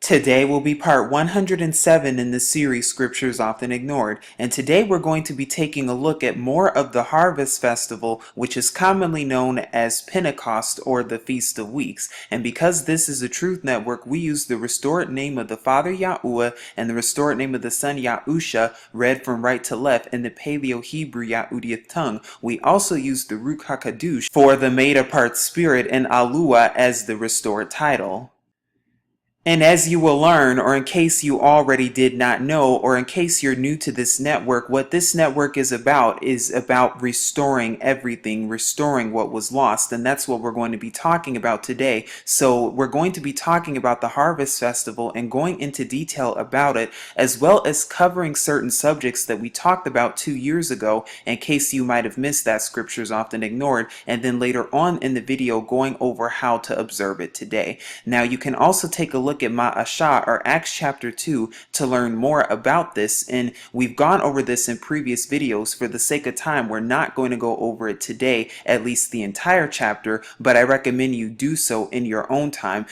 Today will be part 107 in the series Scriptures Often Ignored, and today we're going to be taking a look at more of the Harvest Festival, which is commonly known as Pentecost or the Feast of Weeks. And because this is a Truth Network, we use the restored name of the Father YAHUAH and the restored name of the Son YAHUSHA, read from right to left in the Paleo-Hebrew Yahudiath tongue. We also use the Ruach HaKadosh for the made-apart spirit and Alua as the restored title. And as you will learn, or in case you already did not know, or in case you're new to this network, what this network is about restoring everything, restoring what was lost. And that's what we're going to be talking about today. So we're going to be talking about the Harvest Festival and going into detail about it, as well as covering certain subjects that we talked about 2 years ago, in case you might have missed that Scriptures Often Ignored, and then later on in the video going over how to observe it today. Now you can also take a look at YAHUSHA or Acts chapter 2 to learn more about this, and we've gone over this in previous videos. For the sake of time, we're not going to go over it today, at least the entire chapter, but I recommend you do so in your own time.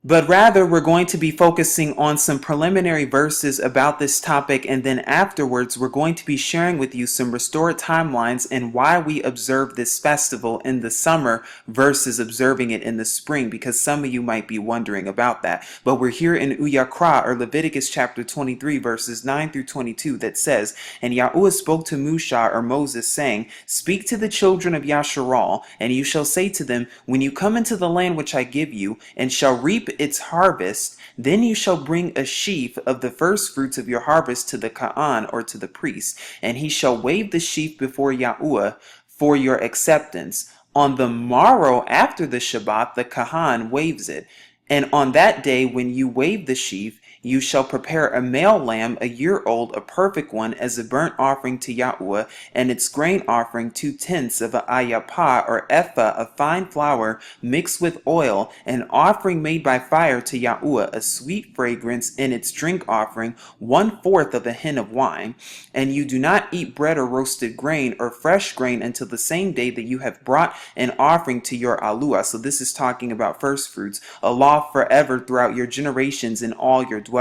But rather, we're going to be focusing on some preliminary verses about this topic, and then afterwards we're going to be sharing with you some restored timelines and why we observe this festival in the summer versus observing it in the spring, because some of you might be wondering about that. But we're here in Uyakra, or Leviticus chapter 23 verses 9 through 22, that says, "And YAHUAH spoke to Musa, or Moses, saying, Speak to the children of Yasharal, and you shall say to them, When you come into the land which I give you, and shall reap its harvest, then you shall bring a sheaf of the first fruits of your harvest to the Ka'an, or to the priest, and he shall wave the sheaf before YAHUAH for your acceptance. On the morrow after the Shabbat, the Kahan waves it. And on that day when you wave the sheaf, you shall prepare a male lamb, a year old, a perfect one, as a burnt offering to YAHUAH, and its grain offering 2/10 of an ayapah or ephah of fine flour mixed with oil, an offering made by fire to YAHUAH, a sweet fragrance, and its drink offering 1/4 of a hin of wine. And you do not eat bread or roasted grain or fresh grain until the same day that you have brought an offering to your alua." So this is talking about first fruits, a law forever throughout your generations in all your dwellings.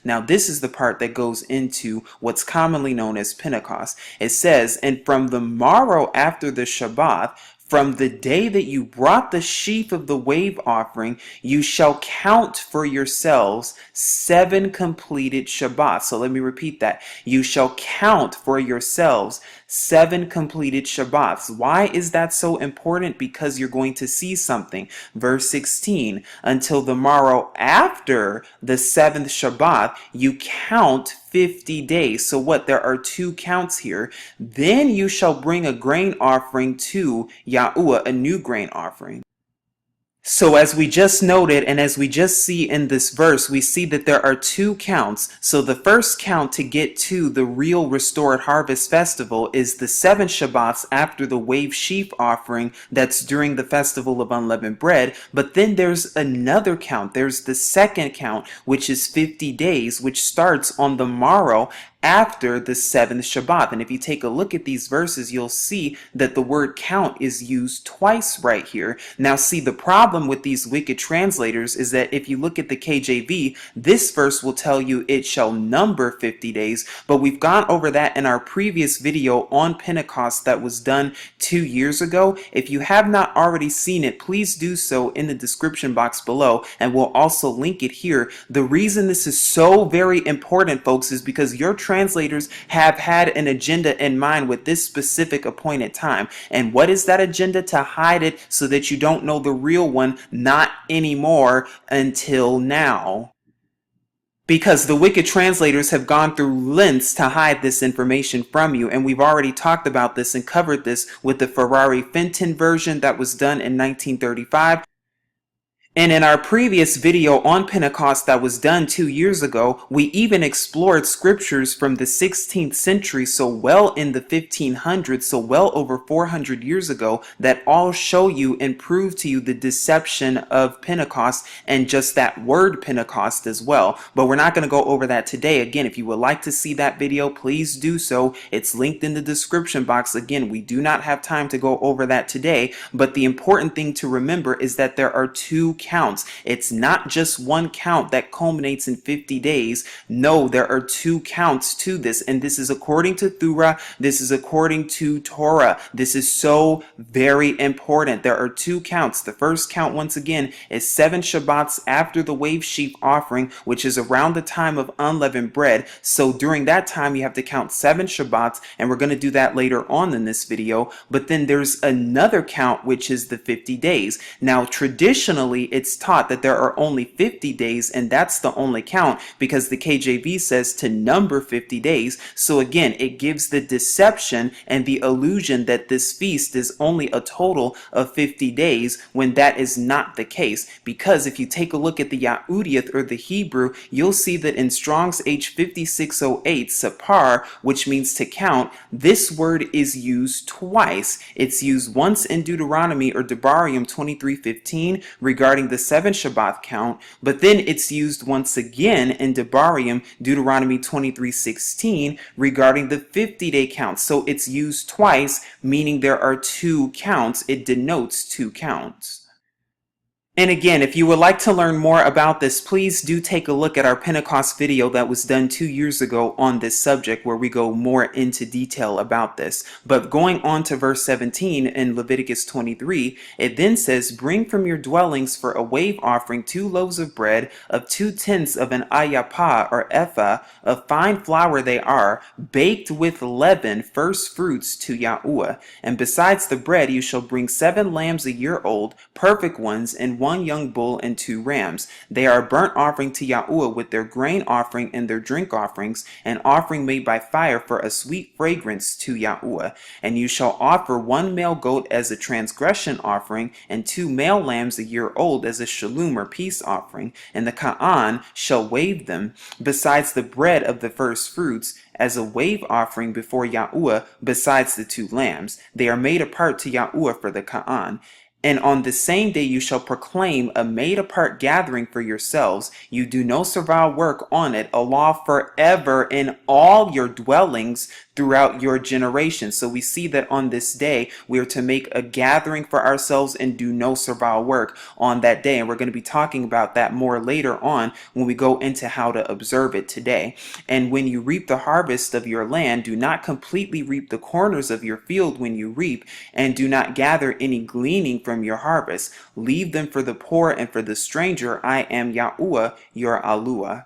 Now this is the part that goes into what's commonly known as Pentecost. It says, "And from the morrow after the Shabbat, from the day that you brought the sheaf of the wave offering, you shall count for yourselves 7 completed Shabbats." So let me repeat that. You shall count for yourselves 7 completed Shabbats. Why is that so important? Because you're going to see something. Verse 16, "Until the morrow after the 7th Shabbat, you count 50 days. So what? There are 2 counts here. "Then you shall bring a grain offering to YAHUAH," a new grain offering. So as we just noted, and as we just see in this verse, we see that there are 2 counts. So the first count to get to the real restored harvest festival is the 7 Shabbats after the wave sheaf offering, that's during the festival of unleavened bread. But then there's another count. There's the second count, which is 50 days, which starts on the morrow after the 7th Shabbat. And if you take a look at these verses, you'll see that the word count is used twice right here. Now see, the problem with these wicked translators is that if you look at the KJV, this verse will tell you it shall number 50 days, but we've gone over that in our previous video on Pentecost that was done 2 years ago. If you have not already seen it, please do so in the description box below, and we'll also link it here. The reason this is so very important, folks, is because your translators have had an agenda in mind with this specific appointed time. And what is that agenda? To hide it so that you don't know the real one, not anymore until now. Because the wicked translators have gone through lengths to hide this information from you. And we've already talked about this and covered this with the Ferrari Fenton version that was done in 1935. And in our previous video on Pentecost that was done 2 years ago, we even explored scriptures from the 16th century, so well in the 1500s, so well over 400 years ago, that all show you and prove to you the deception of Pentecost and just that word Pentecost as well. But we're not going to go over that today. Again, if you would like to see that video, please do so. It's linked in the description box. Again, we do not have time to go over that today, but the important thing to remember is that there are 2 counts. It's not just one count that culminates in 50 days. No, there are two counts to this, and this is according to Thura. This is according to Torah. This is so very important. There are two counts. The first count, once again, is 7 Shabbats after the wave sheaf offering, which is around the time of unleavened bread. So during that time, you have to count 7 Shabbats, and we're going to do that later on in this video. But then there's another count, which is the 50 days. Now, traditionally, it's taught that there are only 50 days, and that's the only count because the KJV says to number 50 days. So again, it gives the deception and the illusion that this feast is only a total of 50 days when that is not the case. Because if you take a look at the YAHUDIYAH or the Hebrew, you'll see that in Strong's H5608, sapar, which means to count, this word is used twice. It's used once in Deuteronomy or Devarim 23:15 regarding the 7 Shabbat count, but then it's used once again in Devarim, Deuteronomy 23:16 regarding the 50-day count. So it's used twice, meaning there are two counts. It denotes two counts. And again, if you would like to learn more about this, please do take a look at our Pentecost video that was done 2 years ago on this subject, where we go more into detail about this. But going on to verse 17 in Leviticus 23, it then says, "Bring from your dwellings for a wave offering 2 loaves of bread of 2/10 of an ayapah or ephah of fine flour they are, baked with leaven, first fruits to YAHUAH. And besides the bread you shall bring 7 lambs a year old, perfect ones, and 1 young bull and 2 rams. They are a burnt offering to YAHUAH with their grain offering and their drink offerings, an offering made by fire for a sweet fragrance to YAHUAH. And you shall offer 1 male goat as a transgression offering, and 2 male lambs a year old as a shalom or peace offering. And the Ka'an shall wave them, besides the bread of the first fruits, as a wave offering before YAHUAH, besides the 2 lambs. They are made apart to YAHUAH for the Ka'an. And on the same day you shall proclaim a made-apart gathering for yourselves. You do no servile work on it, a law forever in all your dwellings throughout your generations." So we see that on this day we are to make a gathering for ourselves and do no servile work on that day. And we're going to be talking about that more later on when we go into how to observe it today. "And when you reap the harvest of your land, do not completely reap the corners of your field when you reap, and do not gather any gleaning from your harvest. Leave them for the poor and for the stranger. I am YAHUAH, your Aluah."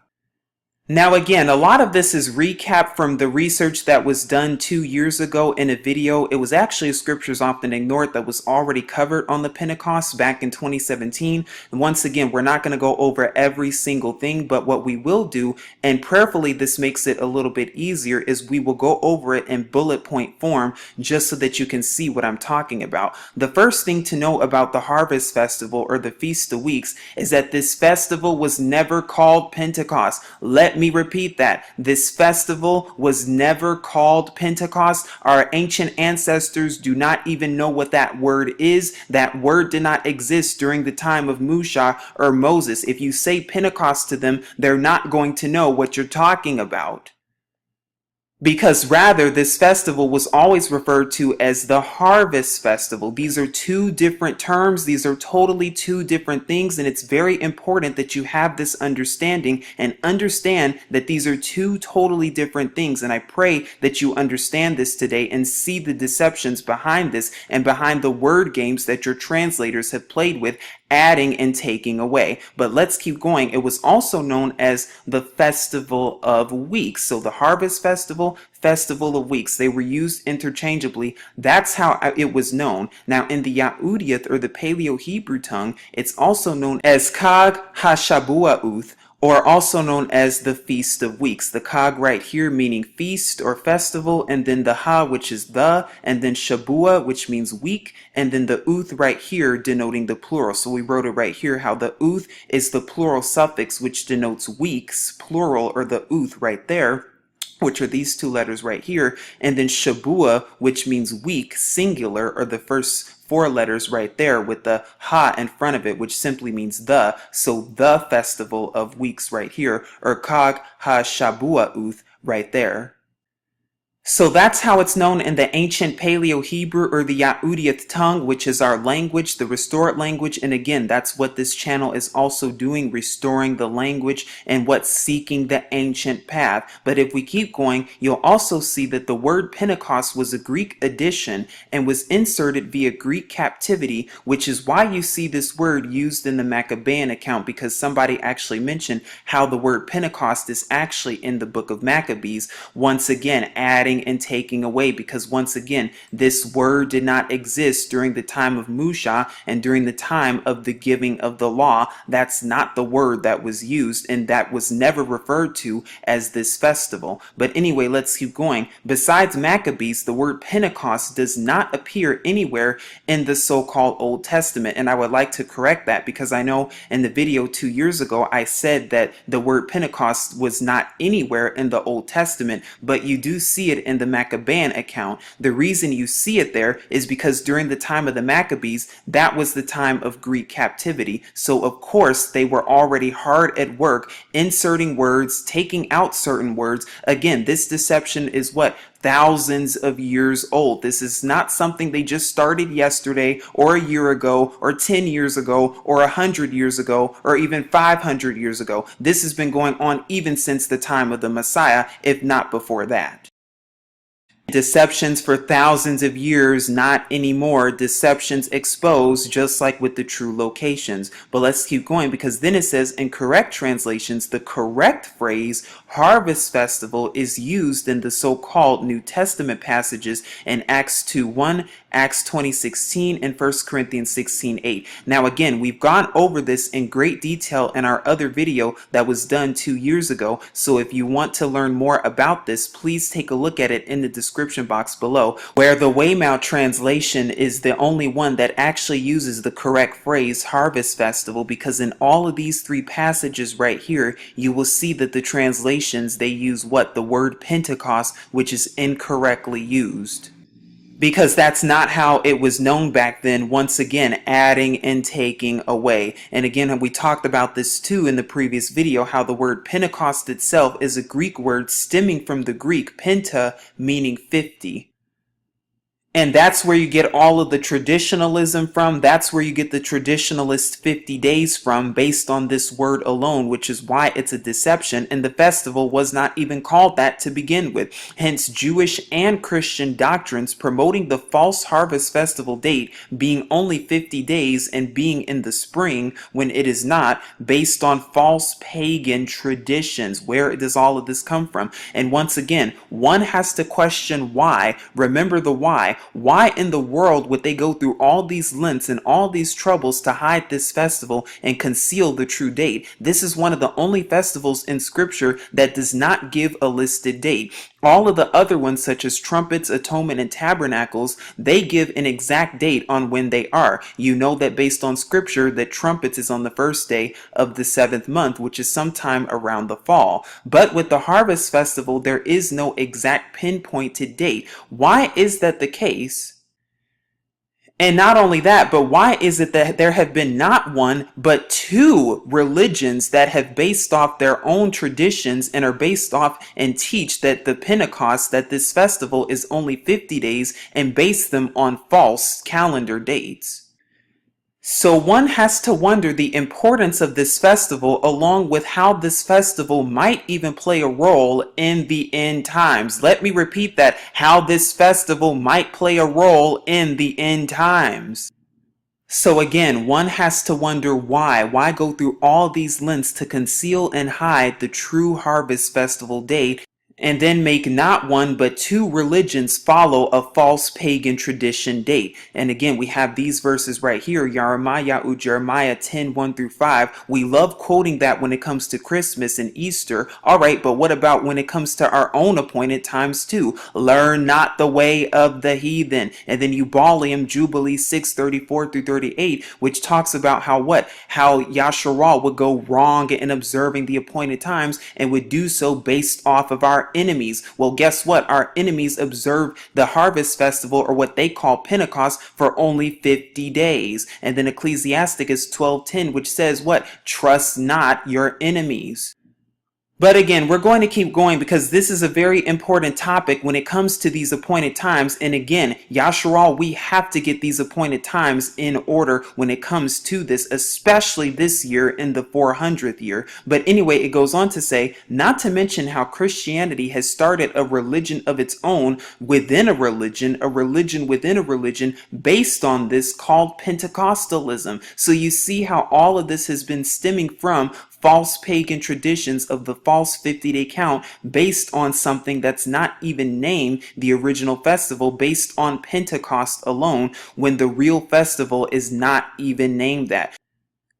Now again, a lot of this is recap from the research that was done 2 years ago in a video. It was actually Scriptures Often Ignored that was already covered on the Pentecost back in 2017. And once again, we're not going to go over every single thing, but what we will do, and prayerfully this makes it a little bit easier, is we will go over it in bullet point form just so that you can see what I'm talking about. The first thing to know about the Harvest Festival or the Feast of Weeks is that this festival was never called Pentecost. Let me repeat that. This festival was never called Pentecost. Our ancient ancestors do not even know what that word is. That word did not exist during the time of Musha or Moses. If you say Pentecost to them, they're not going to know what you're talking about. Because rather, this festival was always referred to as the Harvest Festival. These are two different terms. These are totally two different things, and it's very important that you have this understanding and understand that these are two totally different things. And I pray that you understand this today and see the deceptions behind this and behind the word games that your translators have played with, adding and taking away. But let's keep going. It was also known as the Festival of Weeks. So the Harvest Festival, Festival of Weeks, they were used interchangeably. That's how it was known. Now in the YAHUDIYAH or the Paleo-Hebrew tongue, it's also known as Chag HaShabua'uth, or also known as the Feast of Weeks. The Chag right here meaning feast or festival, and then the Ha, which is the, and then Shabuah, which means week, and then the Uth right here denoting the plural. So we wrote it right here how the Uth is the plural suffix which denotes weeks, plural, or the Uth right there, which are these two letters right here, and then Shabuah, which means week, singular, or the first 4 letters right there with the Ha in front of it, which simply means the. So the Festival of Weeks right here, or Chag HaShabua'uth right there. So that's how it's known in the ancient Paleo-Hebrew or the Yahudiath tongue, which is our language, the restored language. And again, that's what this channel is also doing, restoring the language and what's seeking the ancient path. But if we keep going, you'll also see that the word Pentecost was a Greek addition and was inserted via Greek captivity, which is why you see this word used in the Maccabean account, because somebody actually mentioned how the word Pentecost is actually in the book of Maccabees, once again adding and taking away, because once again this word did not exist during the time of Musha and during the time of the giving of the law. That's not the word that was used, and that was never referred to as this festival. But anyway, let's keep going. Besides Maccabees, the word Pentecost does not appear anywhere in the so-called Old Testament, and I would like to correct that, because I know in the video 2 years ago I said that the word Pentecost was not anywhere in the Old Testament, but you do see it in the Maccabean account. The reason you see it there is because during the time of the Maccabees, that was the time of Greek captivity. So of course they were already hard at work inserting words, taking out certain words. Again, this deception is what? Thousands of years old. This is not something they just started yesterday or a year ago or 10 years ago or 100 years ago or even 500 years ago. This has been going on even since the time of the Messiah, if not before that. Deceptions for thousands of years, not anymore. Deceptions exposed, just like with the true locations. But let's keep going, because then it says in correct translations, the correct phrase harvest festival is used in the so-called New Testament passages in Acts 2:1, Acts 20:16, and 1 Corinthians 16:8. Now again, we've gone over this in great detail in our other video that was done 2 years ago. So if you want to learn more about this, please take a look at it in the description box below, where the Weymouth translation is the only one that actually uses the correct phrase harvest festival, because in all of these 3 passages right here, you will see that the translations, they use what? The word Pentecost, which is incorrectly used, because that's not how it was known back then. Once again, adding and taking away. And again, we talked about this too in the previous video, how the word Pentecost itself is a Greek word stemming from the Greek penta, meaning 50. And that's where you get all of the traditionalism from. That's where you get the traditionalist 50 days from, based on this word alone, which is why it's a deception. And the festival was not even called that to begin with. Hence, Jewish and Christian doctrines promoting the false harvest festival date being only 50 days and being in the spring when it is not, based on false pagan traditions. Where does all of this come from? And once again, one has to question why. Remember the why. Why in the world would they go through all these lengths and all these troubles to hide this festival and conceal the true date? This is one of the only festivals in scripture that does not give a listed date. All of the other ones, such as trumpets, atonement, and tabernacles, they give an exact date on when they are. You know that based on scripture that trumpets is on the first day of the 7th month, which is sometime around the fall. But with the harvest festival, there is no exact pinpointed date. Why is that the case? And not only that, but why is it that there have been not one, but 2 religions that have based off their own traditions and are based off and teach that the Pentecost, that this festival is only 50 days, and base them on false calendar dates? So one has to wonder the importance of this festival, along with how this festival might even play a role in the end times. Let me repeat that, how this festival might play a role in the end times. So again, one has to wonder why. Why go through all these lengths to conceal and hide the true harvest festival date, and then make not one but 2 religions follow a false pagan tradition date? And again, we have these verses right here, YAHUAH, Jeremiah 10:1-5. We love quoting that when it comes to Christmas and Easter. All right, but what about when it comes to our own appointed times too? Learn not the way of the heathen. And then Ubalium, Jubilee 6:34-38, which talks about how what? How Yahshua would go wrong in observing the appointed times and would do so based off of our enemies. Well, guess what? Our enemies observe the harvest festival, or what they call Pentecost, for only 50 days. And then Ecclesiasticus 12:10, which says what? Trust not your enemies. But again, we're going to keep going because this is a very important topic when it comes to these appointed times. And again, Yasharal, we have to get these appointed times in order when it comes to this, especially this year in the 400th year. But anyway, it goes on to say, not to mention how Christianity has started a religion of its own within a religion within a religion based on this called Pentecostalism. So you see how all of this has been stemming from false pagan traditions of the false 50-day count based on something that's not even named the original festival, based on Pentecost alone, when the real festival is not even named that.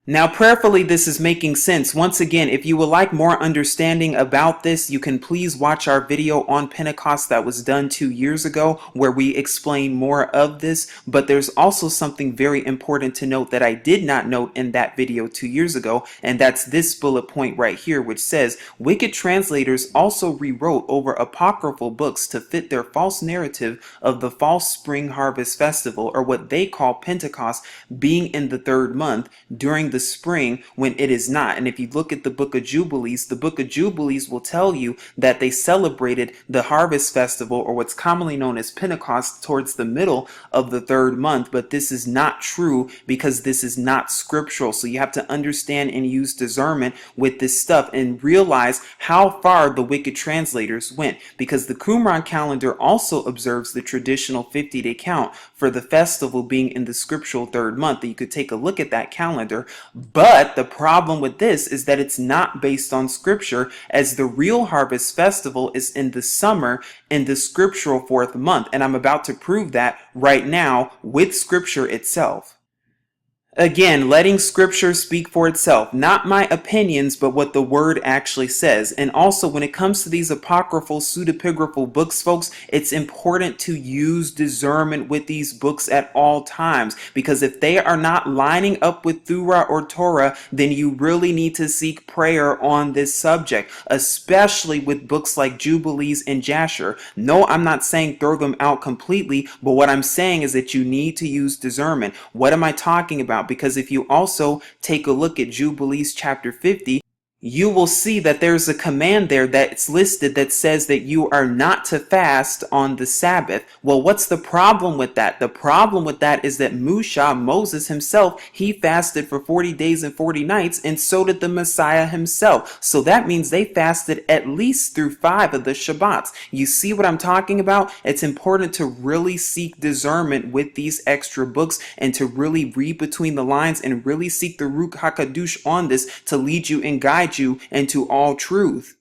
Now, prayerfully, this is making sense. Once again, if you would like more understanding about this, you can please watch our video on Pentecost that was done 2 years ago, where we explain more of this. But there's also something very important to note that I did not note in that video 2 years ago, and that's this bullet point right here, which says, wicked translators also rewrote over apocryphal books to fit their false narrative of the false spring harvest festival, or what they call Pentecost, being in the 3rd month during the spring when it is not. And if you look at the book of Jubilees, the book of Jubilees will tell you that they celebrated the harvest festival, or what's commonly known as Pentecost, towards the middle of the 3rd month. But this is not true because this is not scriptural. So you have to understand and use discernment with this stuff and realize how far the wicked translators went, because the Qumran calendar also observes the traditional 50-day count for the festival being in the scriptural 3rd month. And you could take a look at that calendar. But the problem with this is that it's not based on scripture, as the real harvest festival is in the summer in the scriptural 4th month. And I'm about to prove that right now with scripture itself. Again, letting scripture speak for itself, not my opinions, but what the word actually says. And also, when it comes to these apocryphal, pseudepigraphal books, folks, it's important to use discernment with these books at all times, because if they are not lining up with Thurah or Torah, then you really need to seek prayer on this subject, especially with books like Jubilees and Jasher. No, I'm not saying throw them out completely, but what I'm saying is that you need to use discernment. What am I talking about? Because if you also take a look at Jubilees chapter 50, you will see that there's a command there that's listed that says that you are not to fast on the Sabbath. Well, what's the problem with that? The problem with that is that Moses himself, he fasted for 40 days and 40 nights, and so did the Messiah himself. So that means they fasted at least through 5 of the Shabbats. You see what I'm talking about? It's important to really seek discernment with these extra books and to really read between the lines and really seek the Ruach HaKadosh on this to lead you and guide you into all truth.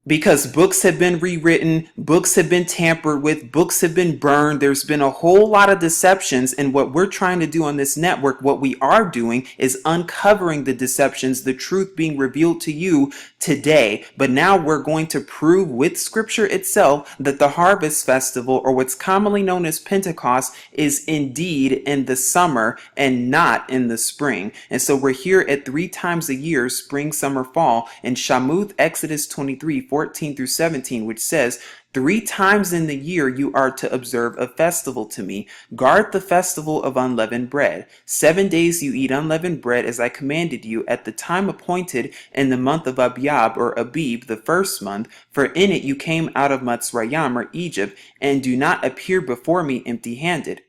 Because books have been rewritten, books have been tampered with, books have been burned. There's been a whole lot of deceptions, and what we're trying to do on this network, what we are doing, is uncovering the deceptions, the truth being revealed to you today. But now we're going to prove with scripture itself that the harvest festival, or what's commonly known as Pentecost, is indeed in the summer and not in the spring. And so we're here at 3 times a year, spring, summer, fall, in Shavuot, Exodus 23:14 through 17, which says, 3 times in the year you are to observe a festival to me. Guard the festival of unleavened bread. 7 days you eat unleavened bread as I commanded you at the time appointed in the month of Abiyab, or Abib, the 1st month, for in it you came out of Mitzrayim, or Egypt, and do not appear before me empty-handed.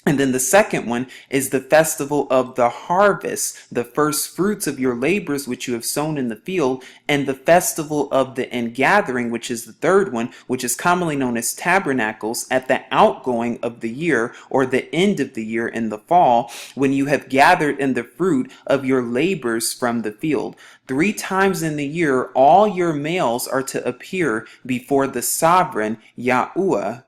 And then the second one is the festival of the harvest, the first fruits of your labors which you have sown in the field, and the festival of the ingathering, which is the 3rd one, which is commonly known as tabernacles, at the outgoing of the year, or the end of the year in the fall, when you have gathered in the fruit of your labors from the field. 3 times in the year all your males are to appear before the sovereign YAHUAH.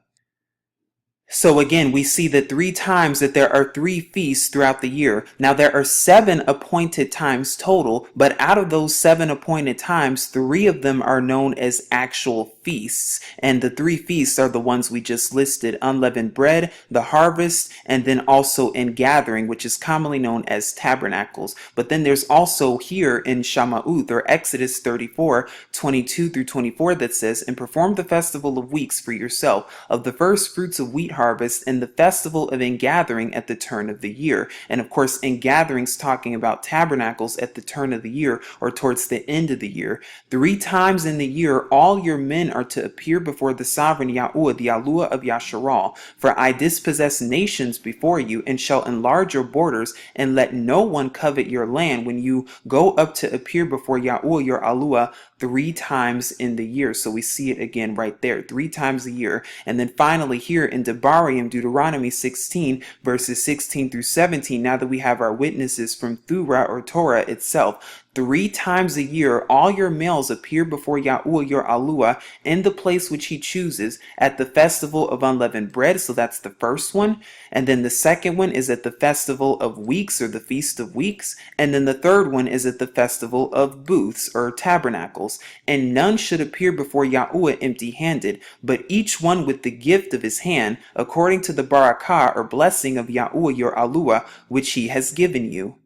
So again, we see that 3 times that there are 3 feasts throughout the year. Now there are 7 appointed times total, but out of those 7 appointed times, 3 of them are known as actual feasts. And the three feasts are the ones we just listed: unleavened bread, the harvest, and then also in gathering, which is commonly known as tabernacles. But then there's also here in Shabua'uth, or Exodus 34:22-24, that says, "And perform the festival of weeks for yourself, of the first fruits of wheat harvest, and the festival of ingathering at the turn of the year." And of course, ingathering's talking about tabernacles at the turn of the year, or towards the end of the year. 3 times in the year all your men are to appear before the sovereign YAHUAH, the YAHUAH of Yasharal. For I dispossess nations before you, and shall enlarge your borders, and let no one covet your land when you go up to appear before YAHUAH your Aluah 3 times in the year. So we see it again right there, 3 times a year. And then finally here in Devarim, Deuteronomy 16, verses 16-17, now that we have our witnesses from Thurah, or Torah itself, 3 times a year all your males appear before YAHUAH your Aluah in the place which he chooses, at the festival of unleavened bread. So that's the first one. And then the second one is at the festival of weeks, or the feast of weeks. And then the third one is at the festival of booths, or tabernacles. And none should appear before YAHUAH empty-handed, but each one with the gift of his hand, according to the barakah, or blessing of YAHUAH your Aluah, which he has given you.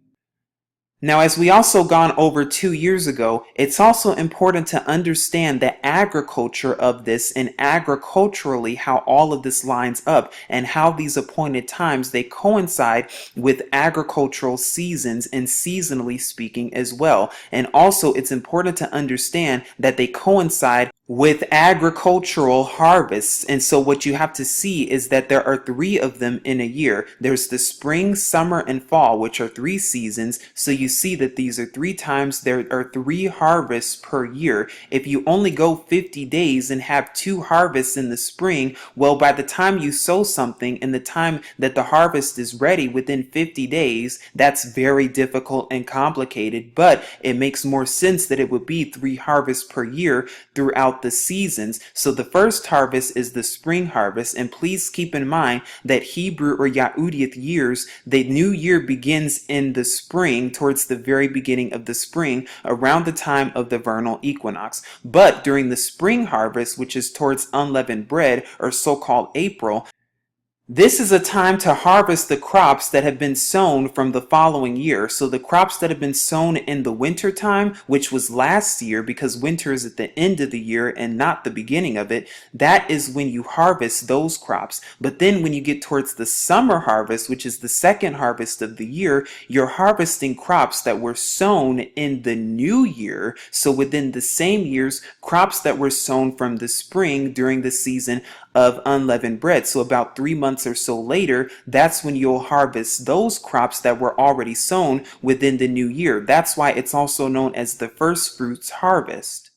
Now, as we also gone over 2 years ago, it's also important to understand the agriculture of this, and agriculturally how all of this lines up, and how these appointed times, they coincide with agricultural seasons, and seasonally speaking as well. And also it's important to understand that they coincide with agricultural harvests. And so what you have to see is that there are 3 of them in a year. There's the spring, summer, and fall, which are 3 seasons. So you see that these are 3 times, there are 3 harvests per year. If you only go 50 days and have 2 harvests in the spring, well, by the time you sow something and the time that the harvest is ready within 50 days, that's very difficult and complicated. But it makes more sense that it would be 3 harvests per year throughout the seasons. So the first harvest is the spring harvest, and please keep in mind that Hebrew or Yahudiath years, the new year begins in the spring, towards the very beginning of the spring, around the time of the vernal equinox. But during the spring harvest, which is towards unleavened bread, or so-called April, this is a time to harvest the crops that have been sown from the following year. So the crops that have been sown in the winter time, which was last year, because winter is at the end of the year and not the beginning of it, that is when you harvest those crops. But then when you get towards the summer harvest, which is the second harvest of the year, you're harvesting crops that were sown in the new year. So within the same years, crops that were sown from the spring during the season of unleavened bread. So about 3 months or so later, that's when you'll harvest those crops that were already sown within the new year. That's why it's also known as the first fruits harvest,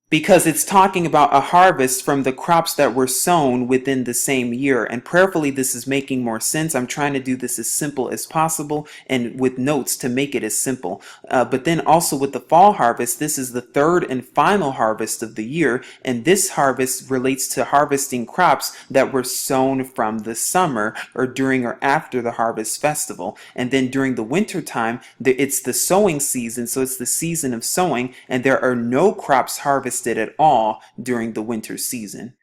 because it's talking about a harvest from the crops that were sown within the same year. And prayerfully this is making more sense. I'm trying to do this as simple as possible, and with notes to make it as simple. But then also with the fall harvest, this is the third and final harvest of the year, and this harvest relates to harvesting crops that were sown from the summer, or during or after the harvest festival. And then during the winter time, it's the sowing season, so it's the season of sowing, and there are no crops harvested at all during the winter season.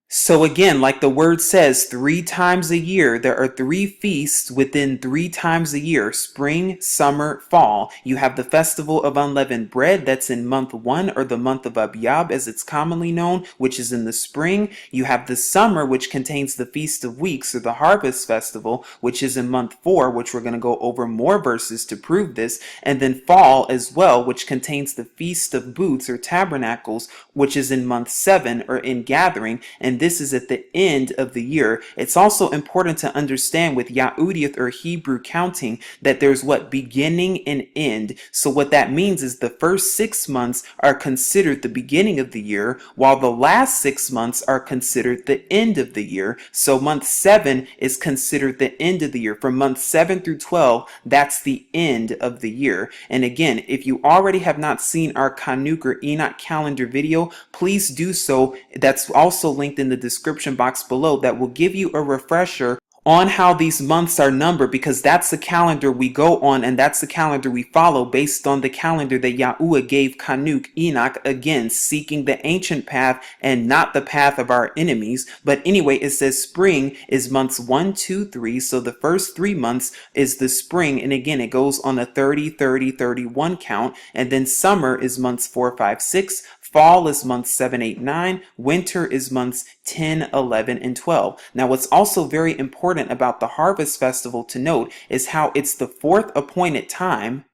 So again, like the word says, 3 times a year, there are 3 feasts within 3 times a year: spring, summer, fall. You have the festival of unleavened bread, that's in month 1, or the month of Abiyab as it's commonly known, which is in the spring. You have the summer, which contains the feast of weeks, or the harvest festival, which is in month 4, which we're going to go over more verses to prove this. And then fall as well, which contains the feast of booths, or tabernacles, which is in month 7, or in gathering. And this is at the end of the year. It's also important to understand with Yahudiath, or Hebrew counting, that there's what beginning and end. So what that means is the first 6 months are considered the beginning of the year, while the last 6 months are considered the end of the year. So month 7 is considered the end of the year. From month 7 through 12, that's the end of the year. And again, if you already have not seen our Chanukah or Enoch calendar video, please do so. That's also linked in the description box below. That will give you a refresher on how these months are numbered, because that's the calendar we go on and that's the calendar we follow based on the calendar that YAHUAH gave Kanuk, Enoch, again seeking the ancient path and not the path of our enemies. But anyway, it says spring is months 1, 2, 3. So the first 3 months is the spring, and again it goes on a 30, 30, 31 count. And then summer is months 4, 5, 6. Fall is months 7, 8, 9. Winter is months 10, 11, and 12. Now, what's also very important about the harvest festival to note is how it's the fourth appointed time.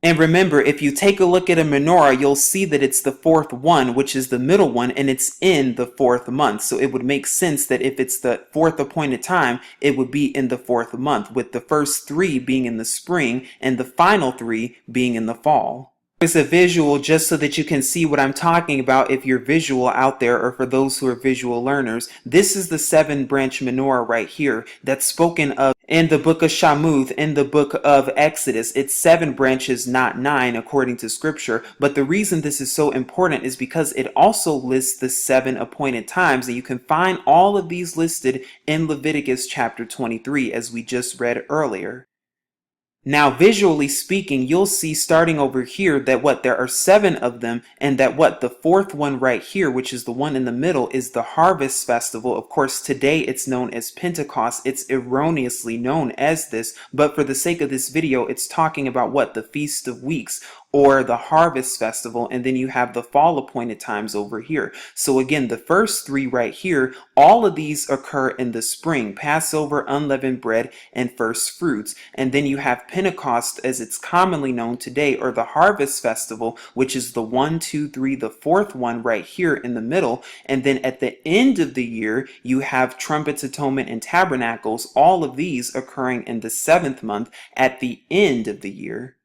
And remember, if you take a look at a menorah, you'll see that it's the fourth one, which is the middle one, and it's in the fourth month. So it would make sense that if it's the fourth appointed time, it would be in the fourth month, with the first 3 being in the spring and the final 3 being in the fall. It's a visual just so that you can see what I'm talking about if you're visual out there, or for those who are visual learners. This is the 7-branch menorah right here that's spoken of in the book of Shabua'uth, in the book of Exodus. It's 7 branches, not 9, according to scripture. But the reason this is so important is because it also lists the 7 appointed times, and you can find all of these listed in Leviticus chapter 23, as we just read earlier. Now, visually speaking, you'll see starting over here that there are 7 of them, and that the fourth one right here, which is the one in the middle, is the harvest festival. Of course, today it's known as Pentecost. It's erroneously known as this, but for the sake of this video, it's talking about the Feast of Weeks, or the harvest festival. And then you have the fall appointed times over here. So again, the first 3 right here, all of these occur in the spring: Passover, unleavened bread, and first fruits. And then you have Pentecost, as it's commonly known today, or the harvest festival, which is the 1, 2, 3, the fourth one right here in the middle. And then at the end of the year, you have trumpets, atonement, and tabernacles, all of these occurring in the 7th month at the end of the year.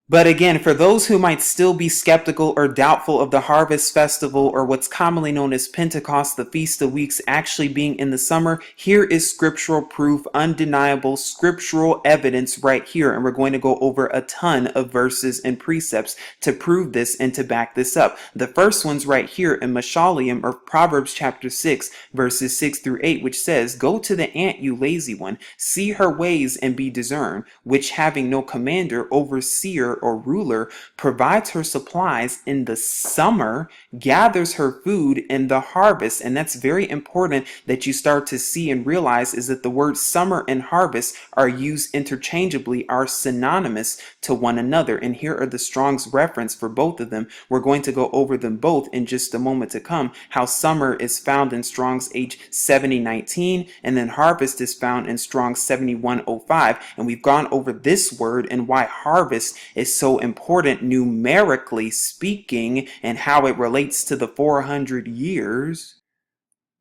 But again, for those who might still be skeptical or doubtful of the harvest festival, or what's commonly known as Pentecost, the Feast of Weeks, actually being in the summer, here is scriptural proof, undeniable scriptural evidence right here. And we're going to go over a ton of verses and precepts to prove this and to back this up. The first one's right here in Mashaliim, or Proverbs chapter 6, verses 6 through 8, which says, "Go to the ant, you lazy one, see her ways and be discerned, which having no commander, overseer, or ruler, provides her supplies in the summer, gathers her food in the harvest." And that's very important that you start to see and realize, is that the words summer and harvest are used interchangeably, are synonymous to one another. And here are the Strong's reference for both of them. We're going to go over them both in just a moment to come. How summer is found in Strong's H7019, and then harvest is found in Strong's 7105. And we've gone over this word and why harvest is so important numerically speaking, and how it relates to the 400 years.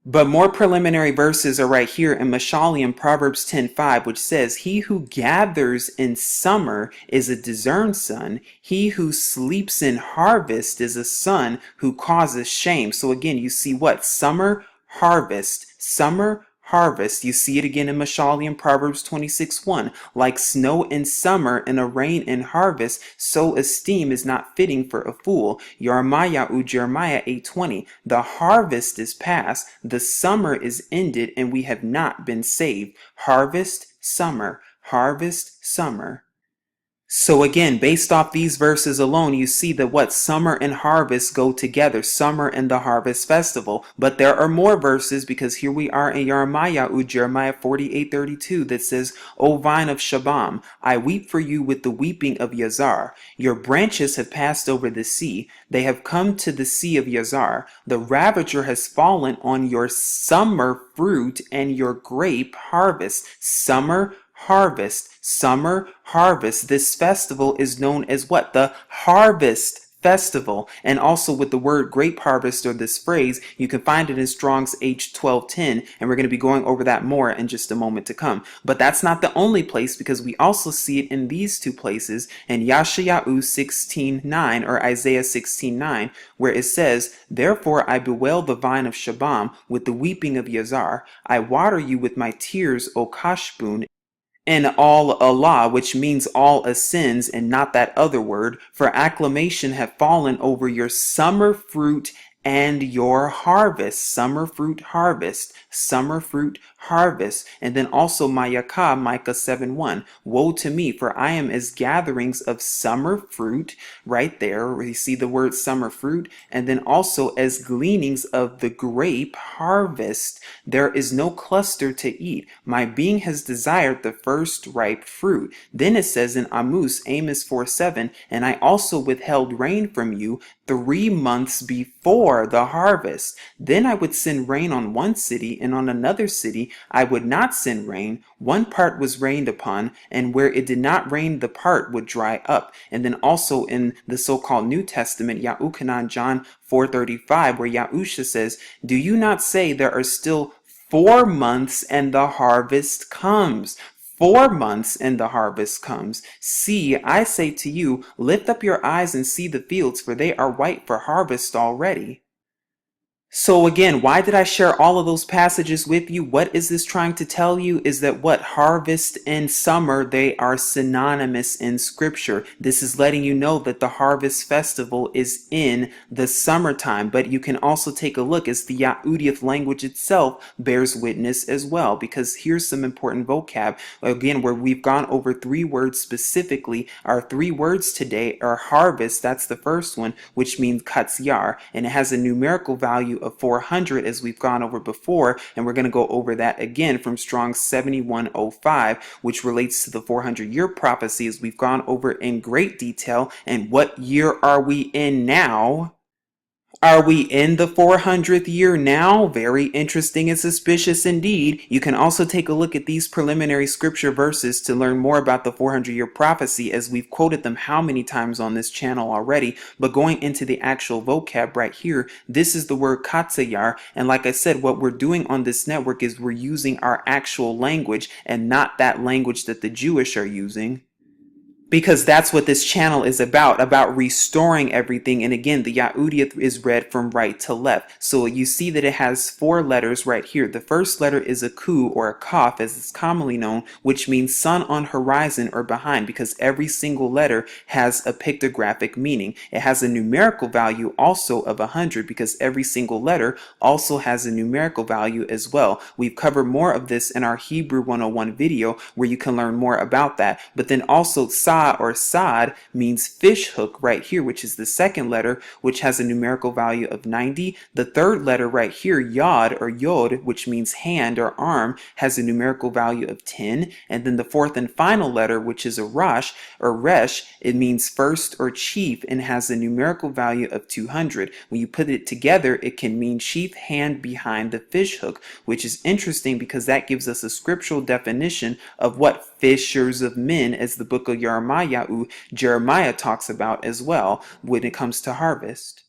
But more preliminary verses are right here in Mashaliim, Proverbs 10:5, which says, "He who gathers in summer is a discerned son. He who sleeps in harvest is a son who causes shame." So again, you see summer, harvest, summer, harvest. You see it again in Mashaliim, Proverbs 26:1. "Like snow in summer and a rain in harvest, so esteem is not fitting for a fool." Yarmayahu, Jeremiah 8:20. "The harvest is past, the summer is ended, and we have not been saved." Harvest, summer, harvest, summer. So again, based off these verses alone, you see that summer and harvest go together, summer and the harvest festival. But there are more verses, because here we are in Jeremiah 48:32, that says, "O vine of Shabam, I weep for you with the weeping of Yazar. Your branches have passed over the sea. They have come to the sea of Yazar. The ravager has fallen on your summer fruit and your grape harvest." Summer, harvest, summer, harvest. This festival is known as the harvest festival. And also with the word grape harvest, or this phrase, you can find it in Strong's H1210, and we're going to be going over that more in just a moment to come. But that's not the only place, because we also see it in these 2 places, in Yeshayahu 16:9, or Isaiah 16:9, where it says, "Therefore I bewail the vine of Shabam with the weeping of Yazar. I water you with my tears, O Kashbun, and all Allah," which means all ascends and not that other word, "for acclamation have fallen over your summer fruit and your harvest, summer fruit harvest, summer fruit harvest. And then also Mayakah, Micah 7:1. Woe to me, for I am as gatherings of summer fruit, right there, where you see the word summer fruit, and then also as gleanings of the grape harvest. There is no cluster to eat. My being has desired the first ripe fruit. Then it says in Amos 4:7, and I also withheld rain from you 3 months before the harvest. Then I would send rain on one city, and on another city I would not send rain. One part was rained upon, and where it did not rain, the part would dry up. And then also in the so-called New Testament, YAHUAH, John 4:35, where YAHUSHA says, do you not say there are still 4 months and the harvest comes? 4 months and the harvest comes. See, I say to you, lift up your eyes and see the fields, for they are white for harvest already. So again, why did I share all of those passages with you? What is this trying to tell you? Is that what harvest and summer, they are synonymous in scripture. This is letting you know that the harvest festival is in the summertime. But you can also take a look as the Yahudiath language itself bears witness as well, because here's some important vocab. Again, where we've gone over 3 words specifically. Our 3 words today are harvest, that's the first one, which means katsyar, and it has a numerical value of 400, as we've gone over before, and we're going to go over that again from Strong's 7105, which relates to the 400-year prophecy, as we've gone over in great detail. And what year are we in now? Are we in the 400th year now? Very interesting and suspicious indeed. You can also take a look at these preliminary scripture verses to learn more about the 400-year prophecy, as we've quoted them how many times on this channel already. But going into the actual vocab right here, this is the word katsayar. And like I said, what we're doing on this network is we're using our actual language and not that language that the Jewish are using. Because that's what this channel is about restoring everything. And again, the Yahudiath is read from right to left. So you see that it has 4 letters right here. The first letter is a ku, or a kaf, as it's commonly known, which means sun on horizon or behind, because every single letter has a pictographic meaning. It has a numerical value also of 100, because every single letter also has a numerical value as well. We've covered more of this in our Hebrew 101 video, where you can learn more about that. But then also or sad means fish hook right here, which is the second letter, which has a numerical value of 90. The third letter right here, yod or yod, which means hand or arm, has a numerical value of 10. And then the fourth and final letter, which is a rosh or resh, it means first or chief and has a numerical value of 200. When you put it together, it can mean chief hand behind the fish hook, which is interesting because that gives us a scriptural definition of what fishers of men, as the book of Jeremiah talks about as well when it comes to harvest.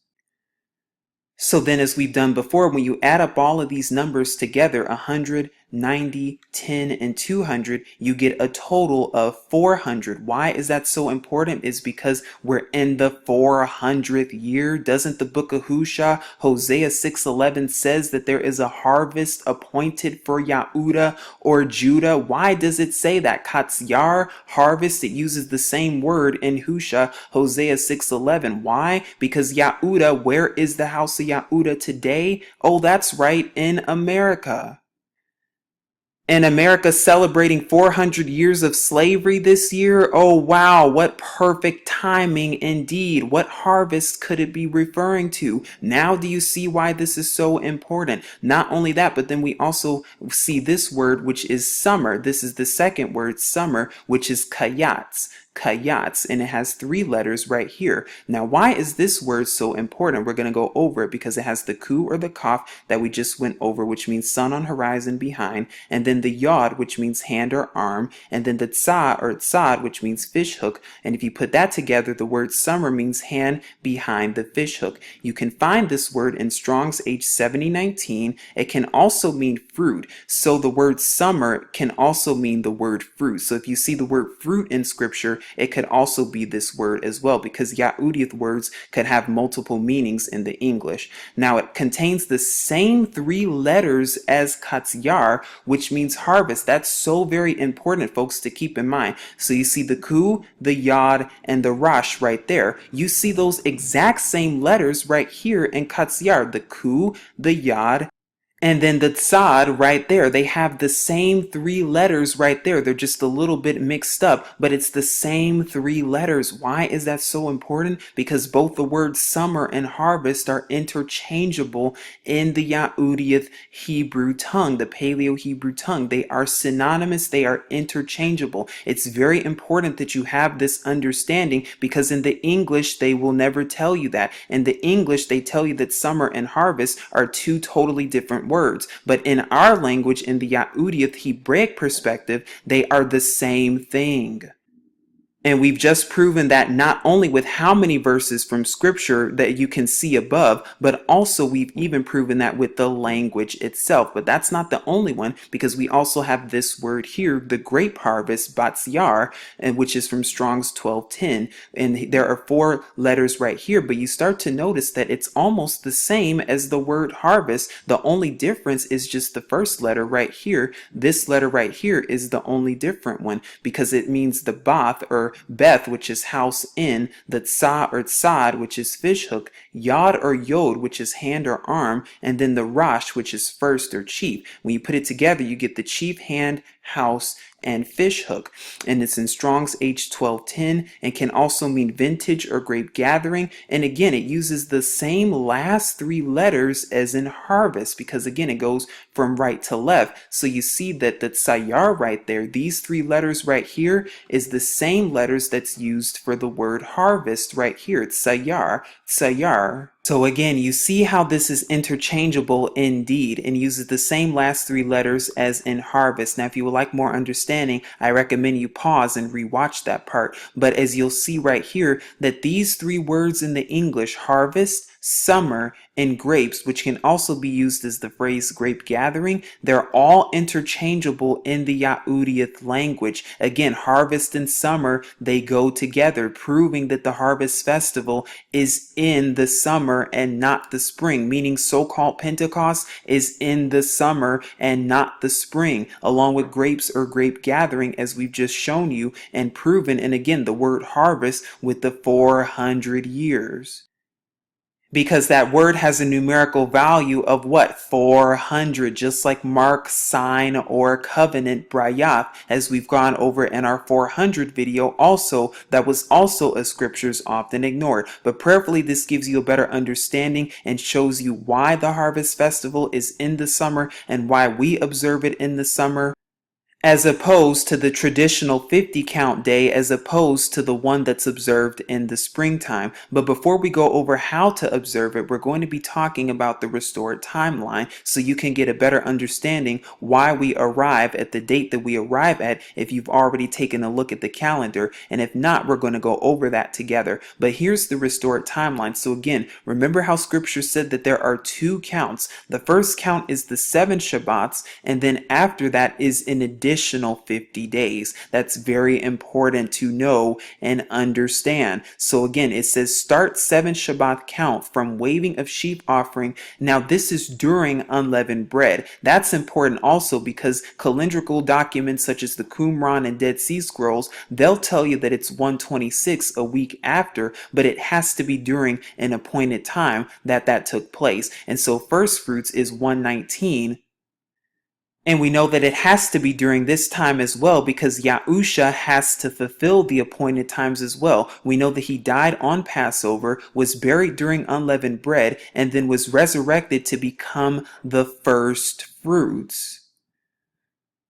So then, as we've done before, when you add up all of these numbers together, 100, 90, 10, and 200, you get a total of 400. Why is that so important? Is because we're in the 400th year. Doesn't the book of Hosea, Hosea 6:11, says that there is a harvest appointed for Yahudah or Judah? Why does it say that? Katsyar, harvest, it uses the same word in Hosea, Hosea 6:11. Why? Because Yahudah, where is the house of Yahudah today? Oh, that's right, in America. And America celebrating 400 years of slavery this year. Oh, wow. What perfect timing indeed. What harvest could it be referring to? Now do you see why this is so important? Not only that, but then we also see this word, which is summer. This is the second word, summer, which is kayats. And it has 3 letters right here. Now, why is this word so important? We're going to go over it because it has the ku or the kaf that we just went over, which means sun on horizon behind, and then the yod, which means hand or arm, and then the tsa or tsad, which means fish hook. And if you put that together, the word summer means hand behind the fish hook. You can find this word in Strong's H7019. It can also mean fruit. So the word summer can also mean the word fruit. So if you see the word fruit in scripture, it could also be this word as well, because Yahudiath words could have multiple meanings in the English. Now it contains the same three letters as Katziyar, which means harvest. That's so very important, folks, to keep in mind. So you see the Ku, the Yod, and the Rash right there. You see those exact same letters right here in Katziyar, the Ku, the Yod, and then the tzad right there. They have the same three letters right there. They're just a little bit mixed up, but it's the same three letters. Why is that so important? Because both the words summer and harvest are interchangeable in the Yahudiath Hebrew tongue, the Paleo Hebrew tongue. They are synonymous. They are interchangeable. It's very important that you have this understanding, because in the English, they will never tell you that. In the English, they tell you that summer and harvest are two totally different words, but in our language, in the Yahudiath Hebraic perspective, they are the same thing. And we've just proven that not only with how many verses from scripture that you can see above, but also we've even proven that with the language itself. But that's not the only one, because we also have this word here, the grape harvest, batsiar, and which is from Strong's 1210. And there are four letters right here, but you start to notice that it's almost the same as the word harvest. The only difference is just the first letter right here. This letter right here is the only different one, because it means the bath or Beth, which is house in, the Tsa or Tzad, which is fishhook, Yod or Yod, which is hand or arm, and then the Rash, which is first or chief. When you put it together, you get the chief, hand, house, and fishhook. And it's in Strong's H1210 and can also mean vintage or grape gathering. And again, it uses the same last three letters as in harvest, because again, it goes from right to left. So you see that the tsayar right there, these three letters right here, is the same letters that's used for the word harvest right here. It's tsayar, tsayar. So again, you see how this is interchangeable indeed, and uses the same last three letters as in harvest. Now, if you would like more understanding, I recommend you pause and rewatch that part. But as you'll see right here, that these three words in the English, harvest, summer, and grapes, which can also be used as the phrase grape gathering, they're all interchangeable in the Yahudiath language. Again, harvest and summer, they go together, proving that the harvest festival is in the summer and not the spring, meaning so-called Pentecost is in the summer and not the spring, along with grapes or grape gathering, as we've just shown you and proven. And again, the word harvest with the 400 years. Because that word has a numerical value of what? 400, just like mark, sign, or covenant, brayath, as we've gone over in our 400 video also. That was also a scriptures often ignored. But prayerfully, this gives you a better understanding and shows you why the harvest festival is in the summer and why we observe it in the summer, as opposed to the traditional 50 count day, as opposed to the one that's observed in the springtime. But before we go over how to observe it, we're going to be talking about the restored timeline, so you can get a better understanding why we arrive at the date that we arrive at, if you've already taken a look at the calendar. And if not, we're going to go over that together. But here's the restored timeline. So again, remember how scripture said that there are two counts. The first count is the 7 Shabbats, and then after that is an additional 50 days. That's very important to know and understand. So again, it says start 7 Shabbat count from waving of sheep offering. Now this is during unleavened bread. That's important also, because calendrical documents such as the Qumran and Dead Sea Scrolls, they'll tell you that it's 126 a week after, but it has to be during an appointed time that took place. And so first fruits is 119. And we know that it has to be during this time as well, because YAHUSHA has to fulfill the appointed times as well. We know that he died on Passover, was buried during unleavened bread, and then was resurrected to become the first fruits.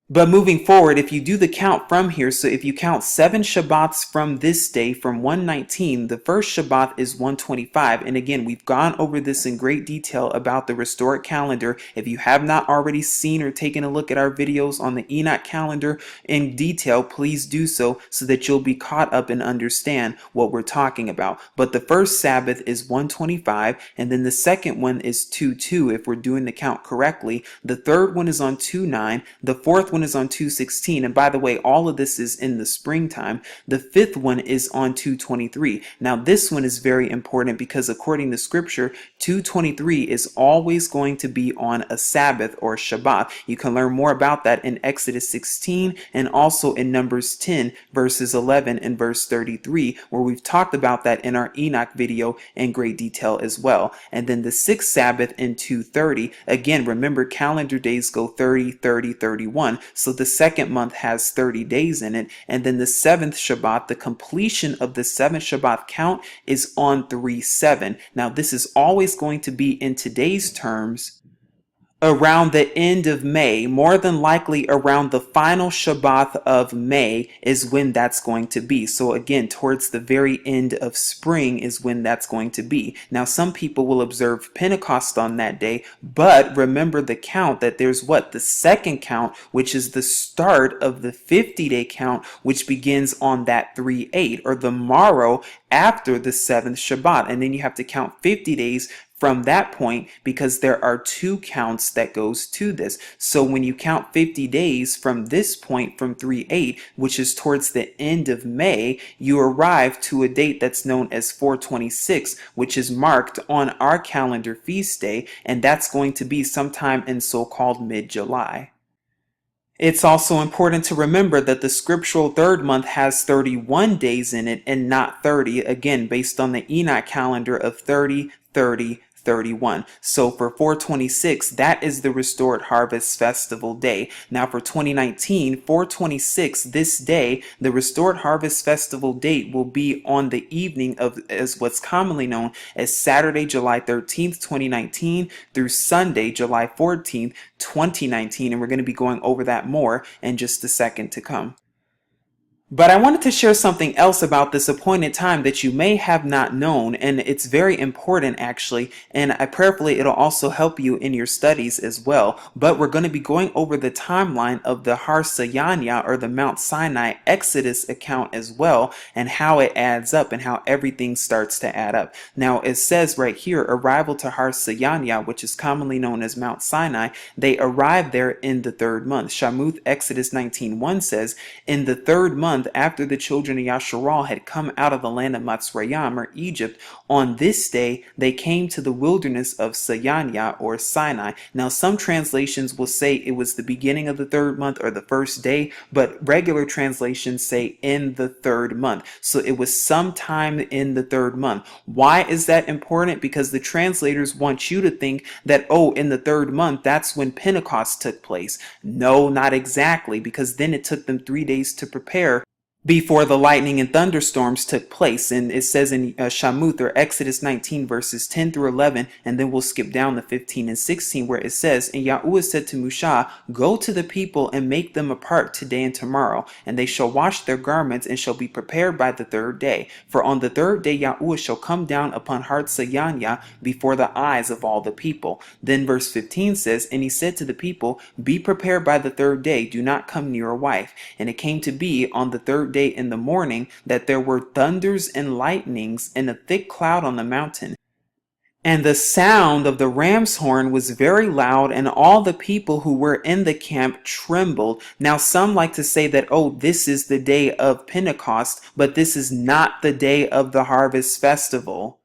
But moving forward, if you do the count from here, so if you count 7 Shabbats from this day, from 119, the first Shabbat is 125. And again, we've gone over this in great detail about the restored calendar. If you have not already seen or taken a look at our videos on the Enoch calendar in detail, please do so that you'll be caught up and understand what we're talking about. But the first Sabbath is 125, and then the second one is 2-2 if we're doing the count correctly. The third one is on 2-9. The fourth one is on 216, and by the way, all of this is in the springtime. The fifth one is on 223. Now this one is very important because according to scripture, 223 is always going to be on a Sabbath or Shabbat. You can learn more about that in Exodus 16 and also in Numbers 10 verses 11 and verse 33, where we've talked about that in our Enoch video in great detail as well. And then the sixth Sabbath in 230, again, remember calendar days go 30, 30, 31. So the second month has 30 days in it. And then the seventh Shabbat, the completion of the seventh Shabbat count is on 3-7. Now this is always going to be in today's terms around the end of May, more than likely around the final Shabbat of May is when that's going to be. So again, towards the very end of spring is when that's going to be. Now, some people will observe Pentecost on that day, but remember the count that there's what? The second count, which is the start of the 50-day count, which begins on that 3-8 or the morrow after the seventh Shabbat. And then you have to count 50 days from that point because there are 2 counts that goes to this. So when you count 50 days from this point from 3-8, which is towards the end of May, you arrive to a date that's known as 426, which is marked on our calendar feast day, and that's going to be sometime in so-called mid-July. It's also important to remember that the scriptural third month has 31 days in it and not 30, again, based on the Enoch calendar of 30, 30, 31. So for 426, that is the restored harvest festival day. Now for 2019, 426, this day, the restored harvest festival date will be on the evening of as what's commonly known as Saturday, July 13th, 2019 through Sunday, July 14th, 2019. And we're going to be going over that more in just a second to come. But I wanted to share something else about this appointed time that you may have not known, and it's very important actually, and I prayerfully it'll also help you in your studies as well. But we're going to be going over the timeline of the Har Sayanya or the Mount Sinai Exodus account as well, and how it adds up and how everything starts to add up. Now it says right here, arrival to Har Sayanya, which is commonly known as Mount Sinai, they arrived there in the third month. Shabua'uth Exodus 19:1 says, in the third month after the children of Yasharal had come out of the land of Mitzrayim or Egypt, on this day they came to the wilderness of Sayanya or Sinai. Now some translations will say it was the beginning of the third month or the first day, but regular translations say in the third month. So it was sometime in the third month. Why is that important? Because the translators want you to think that, oh, in the third month, that's when Pentecost took place. No, not exactly, because then it took them 3 days to prepare before the lightning and thunderstorms took place. And it says in Shabua'uth or Exodus 19 verses 10 through 11, and then we'll skip down to 15 and 16 where it says, and YAHUAH said to Moshe, go to the people and make them apart today and tomorrow, and they shall wash their garments and shall be prepared by the third day. For on the third day YAHUAH shall come down upon Har Sayanya before the eyes of all the people. Then verse 15 says, and he said to the people, be prepared by the third day, do not come near a wife. And it came to be on the third day in the morning that there were thunders and lightnings and a thick cloud on the mountain. And the sound of the ram's horn was very loud, and all the people who were in the camp trembled. Now some like to say that, oh, this is the day of Pentecost, but this is not the day of the harvest festival.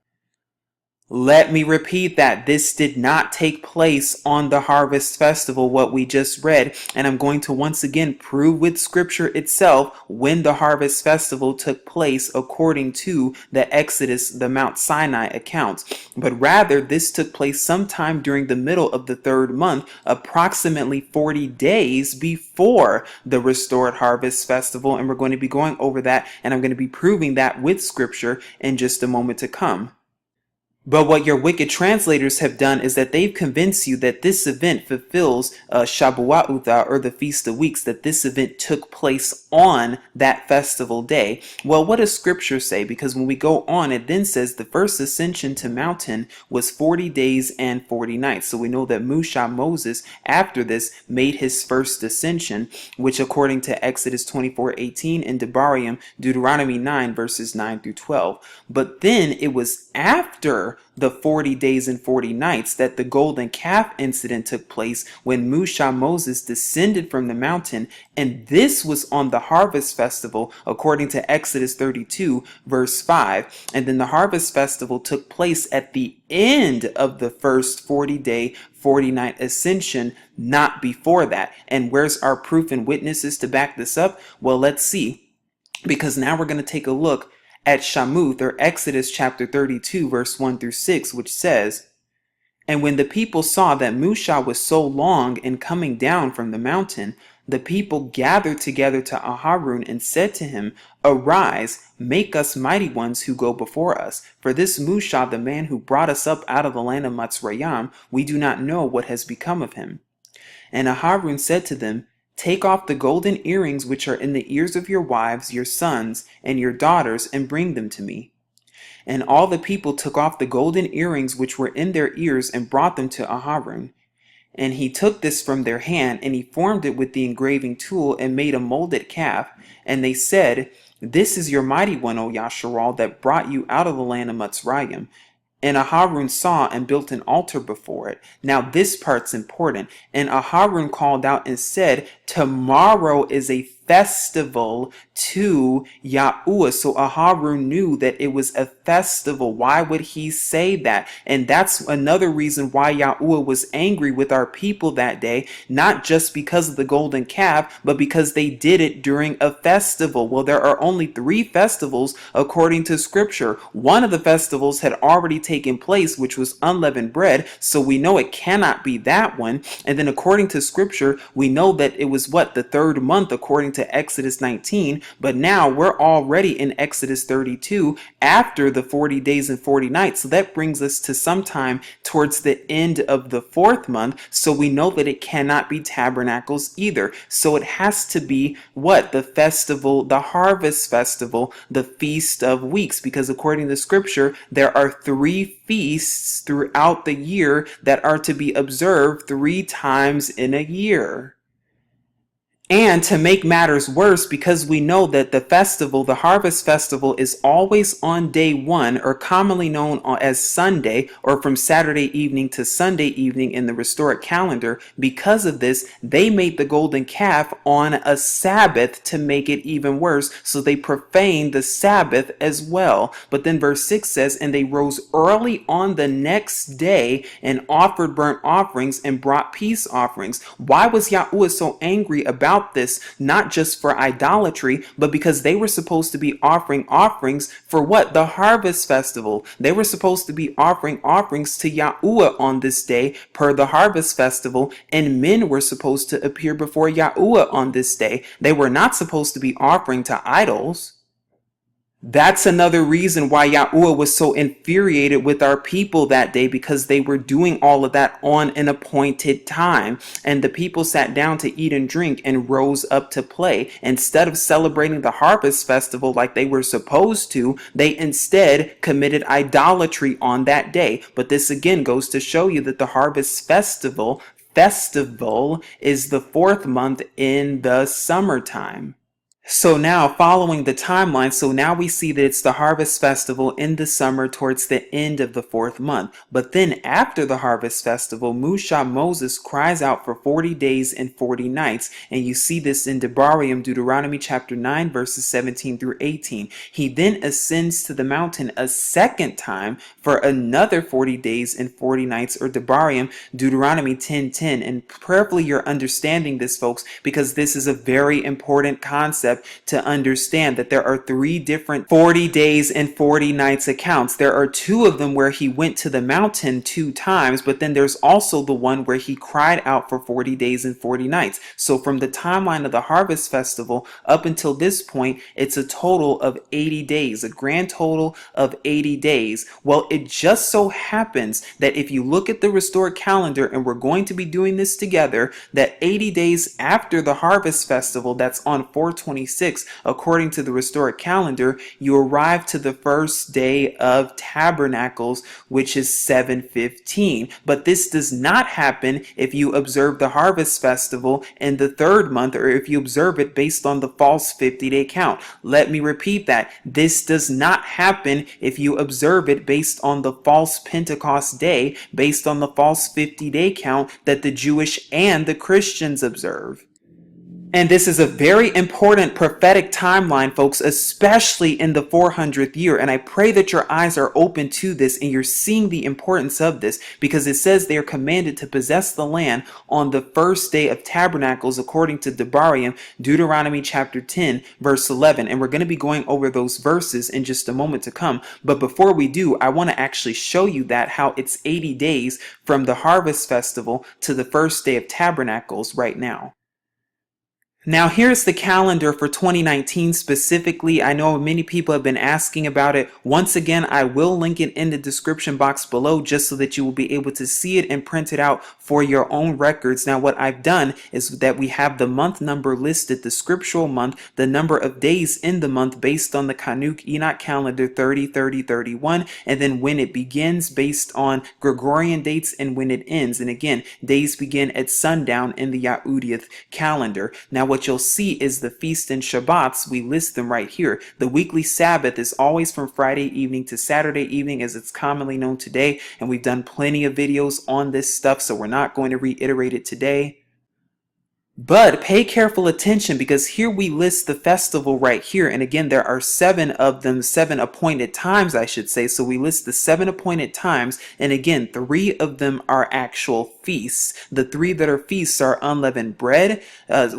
Let me repeat that. This did not take place on the harvest festival, what we just read. And I'm going to once again prove with scripture itself when the harvest festival took place according to the Exodus, the Mount Sinai accounts. But rather, this took place sometime during the middle of the third month, approximately 40 days before the restored harvest festival. And we're going to be going over that, and I'm going to be proving that with scripture in just a moment to come. But what your wicked translators have done is that they've convinced you that this event fulfills Shabua'uth, or the Feast of Weeks, that this event took place on that festival day. Well, what does scripture say? Because when we go on, it then says the first ascension to mountain was 40 days and 40 nights. So we know that Moses, after this, made his first ascension, which according to Exodus 24:18 and Deuteronomy 9 verses 9 through 12. But then it was after the 40 days and 40 nights that the golden calf incident took place, when Moses descended from the mountain, and this was on the harvest festival according to Exodus 32 verse 5. And then the harvest festival took place at the end of the first 40-day 40-night ascension, not before that. And where's our proof and witnesses to back this up? Well, let's see, because now we're going to take a look at Shamuth, or Exodus chapter 32 verse 1 through 6, which says, "And when the people saw that Musha was so long in coming down from the mountain, the people gathered together to Aharun and said to him, 'Arise, make us mighty ones who go before us. For this Musha, the man who brought us up out of the land of Mitzrayim, we do not know what has become of him.' And Aharun said to them, 'Take off the golden earrings which are in the ears of your wives, your sons, and your daughters, and bring them to me.' And all the people took off the golden earrings which were in their ears and brought them to Aharun. And he took this from their hand, and he formed it with the engraving tool and made a molded calf. And they said, 'This is your mighty one, O Yasharal, that brought you out of the land of Mitzrayim.' And Aharun saw and built an altar before it." Now this part's important. "And Aharun called out and said, 'Tomorrow is a festival to YAHUAH.'" So Aharun knew that it was a festival. Why would he say that? And that's another reason why YAHUAH was angry with our people that day, not just because of the golden calf, but because they did it during a festival. Well, there are only 3 festivals according to scripture. One of the festivals had already taken place, which was unleavened bread, so we know it cannot be that one. And then according to scripture, we know that it was the 3rd month according to Exodus 19, but now we're already in Exodus 32 after the 40 days and 40 nights. So that brings us to sometime towards the end of the 4th month. So we know that it cannot be tabernacles either. So it has to be the festival, the harvest festival, the Feast of Weeks, because according to scripture, there are 3 feasts throughout the year that are to be observed 3 times in a year. And to make matters worse, because we know that the festival, the harvest festival, is always on day 1, or commonly known as Sunday, or from Saturday evening to Sunday evening in the restored calendar. Because of this, they made the golden calf on a Sabbath to make it even worse. So they profaned the Sabbath as well. But then verse 6 says, "And they rose early on the next day and offered burnt offerings and brought peace offerings." Why was YAHUAH so angry about this? Not just for idolatry, but because they were supposed to be offering offerings for the harvest festival. They were supposed to be offering offerings to YAHUAH on this day per the harvest festival, and men were supposed to appear before YAHUAH on this day. They were not supposed to be offering to idols. That's another reason why YAHUAH was so infuriated with our people that day, because they were doing all of that on an appointed time. And the people sat down to eat and drink and rose up to play. Instead of celebrating the harvest festival like they were supposed to, they instead committed idolatry on that day. But this again goes to show you that the harvest festival is the 4th month in the summertime. So now, following the timeline, so now we see that it's the harvest festival in the summer towards the end of the 4th month. But then after the harvest festival, Moses cries out for 40 days and 40 nights. And you see this in Deuteronomy chapter 9, verses 17 through 18. He then ascends to the mountain a second time for another 40 days and 40 nights, or Deuteronomy 10:10. And prayerfully you're understanding this, folks, because this is a very important concept concept to understand that there are 3 different 40 days and 40 nights accounts. There are 2 of them where he went to the mountain 2 times, but then there's also the one where he cried out for 40 days and 40 nights. So from the timeline of the Harvest Festival up until this point, it's a total of 80 days, a grand total of 80 days. Well, it just so happens that if you look at the restored calendar, and we're going to be doing this together, that 80 days after the Harvest Festival, that's on 4/26, according to the restored calendar, you arrive to the first day of Tabernacles, which is 7/15. But this does not happen if you observe the Harvest Festival in the 3rd month, or if you observe it based on the false 50-day count. Let me repeat that. This does not happen if you observe it based on the false Pentecost day, based on the false 50-day count that the Jewish and the Christians observe. And this is a very important prophetic timeline, folks, especially in the 400th year. And I pray that your eyes are open to this and you're seeing the importance of this, because it says they are commanded to possess the land on the first day of Tabernacles, according to Deuteronomy chapter 10, verse 11. And we're going to be going over those verses in just a moment to come. But before we do, I want to actually show you that how it's 80 days from the Harvest Festival to the first day of Tabernacles right now. Now here's the calendar for 2019 specifically. I know many people have been asking about it. Once again, I will link it in the description box below just so that you will be able to see it and print it out for your own records. Now what I've done is that we have the month number listed, the scriptural month, the number of days in the month based on the Kanuk Enoch calendar 30, 30, 31, and then when it begins based on Gregorian dates and when it ends. And again, days begin at sundown in the YAHUDIAH calendar. Now what you'll see is the feast and Shabbats. We list them right here. The weekly Sabbath is always from Friday evening to Saturday evening, as it's commonly known today, and we've done plenty of videos on this stuff, so we're not going to reiterate it today. But pay careful attention, because here we list the festival right here. And again, there are 7 of them, 7 appointed times, I should say. So we list the 7 appointed times. And again, 3 of them are actual feasts. The 3 that are feasts are unleavened bread,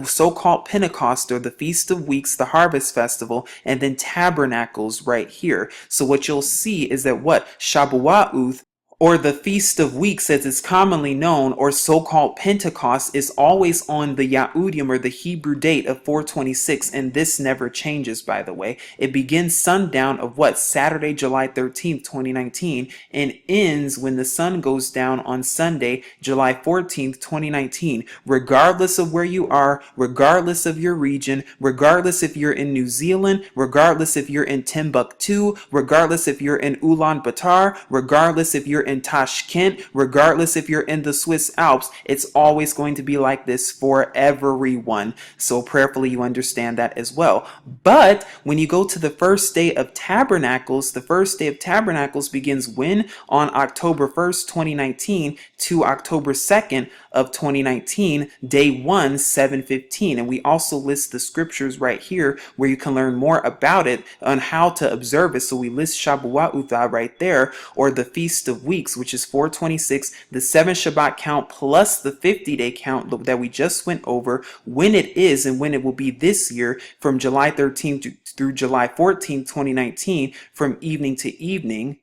so-called Pentecost, or the Feast of Weeks, the Harvest Festival, and then Tabernacles right here. So what you'll see is that Shabua'uth, or the Feast of Weeks as it's commonly known, or so-called Pentecost, is always on the Yahudim, or the Hebrew date of 4/26, and this never changes, by the way. It begins sundown of Saturday, July 13th, 2019, and ends when the sun goes down on Sunday, July 14th, 2019. Regardless of where you are, regardless of your region, regardless if you're in New Zealand, regardless if you're in Timbuktu, regardless if you're in Ulaanbaatar, regardless if you're in Tashkent, regardless if you're in the Swiss Alps, it's always going to be like this for everyone. So prayerfully you understand that as well. But when you go to the first day of Tabernacles, the first day of Tabernacles begins when? On October 1st, 2019 to October 2nd of 2019, day 1, 7/15. And we also list the scriptures right here where you can learn more about it on how to observe it. So we list Shabua'uth right there, or the Feast of Weeks, which is 4/26, the 7 Shabbat count plus the 50-day count that we just went over, when it is and when it will be this year, from July 13th through July 14th, 2019, from evening to evening.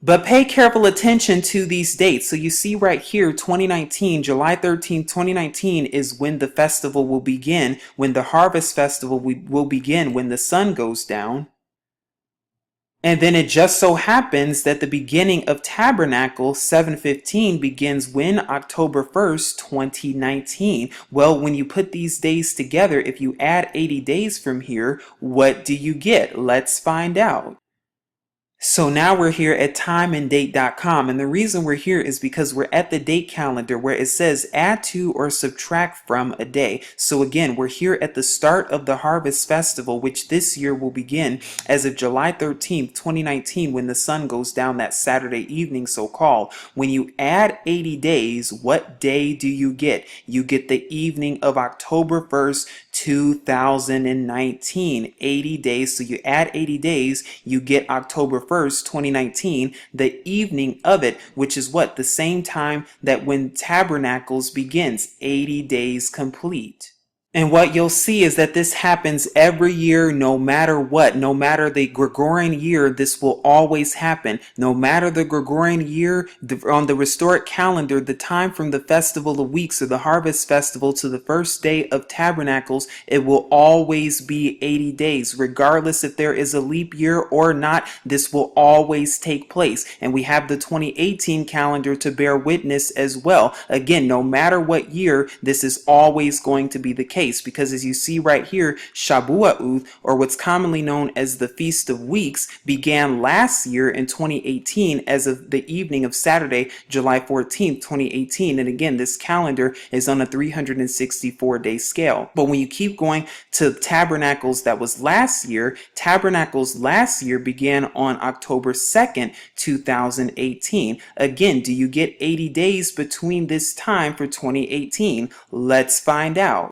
But pay careful attention to these dates. So you see right here, 2019, July 13th, 2019 is when the festival will begin, when the Harvest Festival will begin, when the sun goes down. And then it just so happens that the beginning of Tabernacle 7/15 begins when? October 1st, 2019. Well, when you put these days together, if you add 80 days from here, what do you get? Let's find out. So now we're here at timeanddate.com, and the reason we're here is because we're at the date calendar where it says add to or subtract from a day. So again, we're here at the start of the Harvest Festival, which this year will begin as of July 13th, 2019, when the sun goes down that Saturday evening, so-called. When you add 80 days, what day do you get? You get the evening of October 1st, 2019. 80 days. So you add 80 days, you get October 1st, 2019, the evening of it, which is the same time that when Tabernacles begins, 80 days complete. And what you'll see is that this happens every year, no matter what. No matter the Gregorian year, this will always happen. No matter the Gregorian year, on the restored calendar, the time from the Festival of Weeks or the Harvest Festival to the first day of Tabernacles, it will always be 80 days. Regardless if there is a leap year or not, this will always take place. And we have the 2018 calendar to bear witness as well. Again, no matter what year, this is always going to be the case. Because as you see right here, Shabua'uth, or what's commonly known as the Feast of Weeks, began last year in 2018 as of the evening of Saturday, July 14th, 2018. And again, this calendar is on a 364-day scale. But when you keep going to Tabernacles that was last year, Tabernacles last year began on October 2nd, 2018. Again, do you get 80 days between this time for 2018? Let's find out.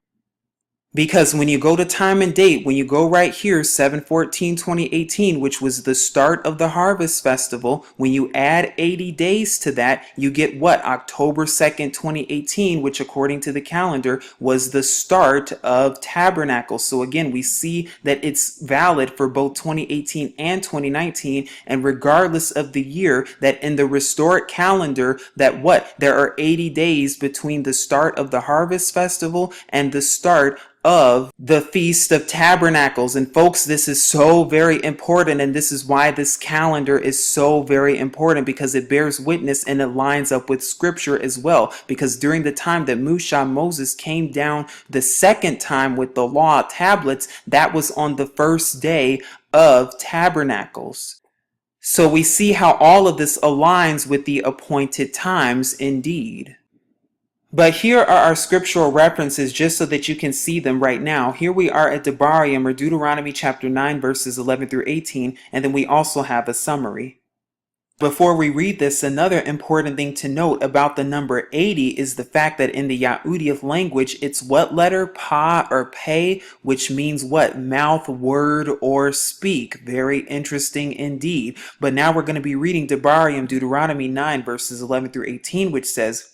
Because when you go to time and date, when you go right here, 7/14/2018, which was the start of the Harvest Festival, when you add 80 days to that, you get what? October 2nd, 2018, which according to the calendar was the start of Tabernacle. So again, we see that it's valid for both 2018 and 2019. And regardless of the year, that in the restored calendar, that what? There are 80 days between the start of the Harvest Festival and the start of the Feast of Tabernacles. And folks, this is so very important, and this is why this calendar is so very important, because it bears witness and it lines up with scripture as well. Because during the time that Moses came down the second time with the law tablets, that was on the first day of Tabernacles. So we see how all of this aligns with the appointed times indeed. But here are our scriptural references just so that you can see them right now. Here we are at Devarim, or Deuteronomy chapter 9 verses 11 through 18, and then we also have a summary. Before we read this, another important thing to note about the number 80 is the fact that in the Yahudian language, it's what letter? Pa or Pei, which means what? Mouth, word, or speak. Very interesting indeed. But now we're going to be reading Devarim, Deuteronomy 9 verses 11 through 18, which says,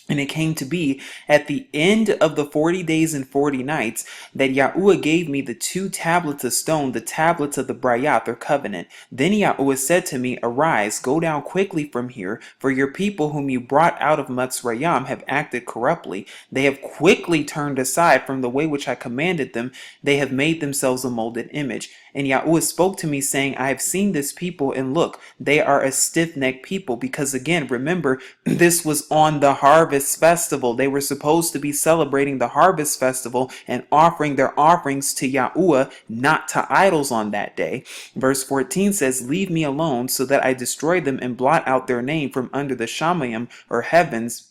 "And it came to be at the end of the 40 days and 40 nights that YAHUAH gave me the 2 tablets of stone, the tablets of the Briath or covenant. Then YAHUAH said to me, Arise, go down quickly from here, for your people whom you brought out of Mitzrayim have acted corruptly. They have quickly turned aside from the way which I commanded them. They have made themselves a molded image. And YAHUAH spoke to me, saying, I have seen this people, and look, they are a stiff-necked people." Because again, remember, this was on the Harvest Festival. They were supposed to be celebrating the Harvest Festival and offering their offerings to YAHUAH, not to idols on that day. Verse 14 says, "Leave me alone, so that I destroy them and blot out their name from under the Shamayim, or heavens,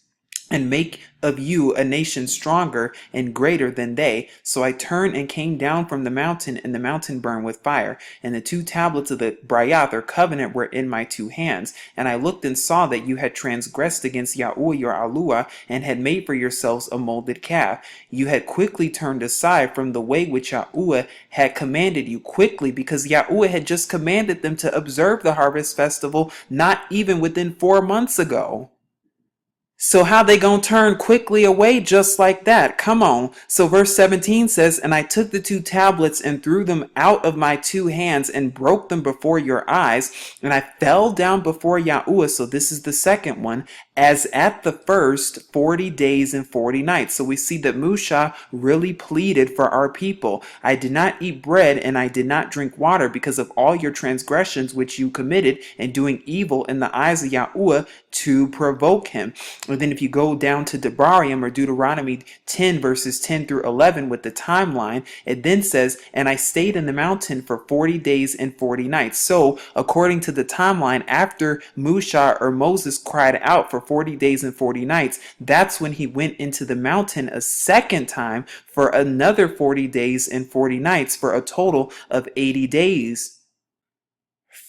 and make of you a nation stronger and greater than they. So I turned and came down from the mountain, and the mountain burned with fire. And the 2 tablets of the Briath or covenant were in my 2 hands. And I looked and saw that you had transgressed against YAHUAH your Eluah, and had made for yourselves a molded calf. You had quickly turned aside from the way which YAHUAH had commanded you," quickly, because YAHUAH had just commanded them to observe the Harvest Festival not even within 4 months ago. So how they gonna turn quickly away just like that? Come on. So verse 17 says, "And I took the 2 tablets and threw them out of my 2 hands and broke them before your eyes. And I fell down before YAHUAH," so this is the second one, "as at the first 40 days and 40 nights. So we see that Musha really pleaded for our people. "I did not eat bread and I did not drink water because of all your transgressions which you committed in doing evil in the eyes of YAHUAH to provoke him." And then if you go down to Devarim, or Deuteronomy 10 verses 10 through 11 with the timeline, it then says, "And I stayed in the mountain for 40 days and 40 nights. So according to the timeline, after Musha or Moses cried out for 40 days and 40 nights, that's when he went into the mountain a second time for another 40 days and 40 nights for a total of 80 days.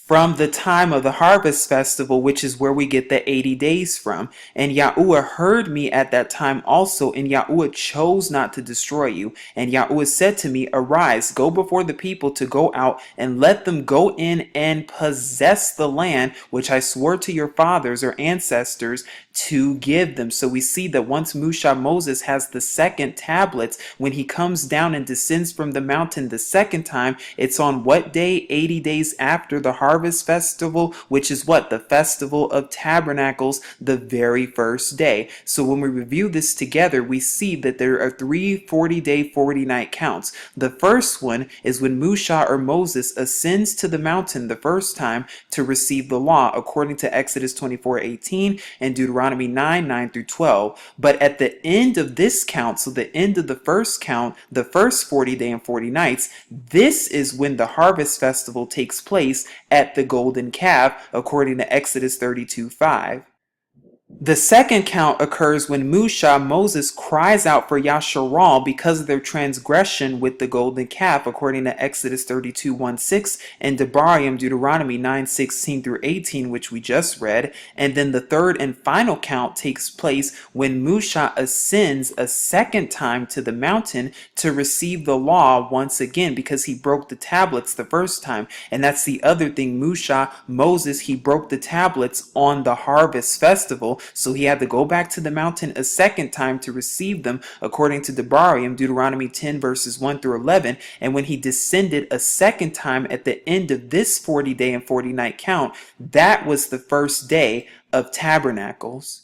from the time of the harvest festival, which is where we get the 80 days from. And YAHUAH heard me at that time also, and YAHUAH chose not to destroy you. And YAHUAH said to me, arise, go before the people to go out, and let them go in and possess the land which I swore to your fathers or ancestors to give them. So we see that once Moses has the second tablets, when he comes down and descends from the mountain the second time, it's on what day? 80 days after the harvest festival, which is what? The festival of tabernacles, the very first day. So when we review this together, we see that there are three 40-day, 40-night counts. The first one is when Moses ascends to the mountain the first time to receive the law, according to Exodus 24:18 and Deuteronomy 9 through 12. But at the end of this count, so the end of the first count, the first 40-day and 40 nights, this is when the harvest festival takes place at the golden calf, according to Exodus 32:5. The second count occurs when Moses cries out for Yasharal because of their transgression with the golden calf, according to Exodus 32:1-6 and Deuteronomy 9:16 through 18, which we just read. And then the third and final count takes place when Musha ascends a second time to the mountain to receive the law once again, because he broke the tablets the first time. And that's the other thing, Moses, he broke the tablets on the harvest festival. So he had to go back to the mountain a second time to receive them, according to Deuteronomy 10 verses 1 through 11. And when he descended a second time at the end of this 40-day and 40-night count, that was the first day of tabernacles.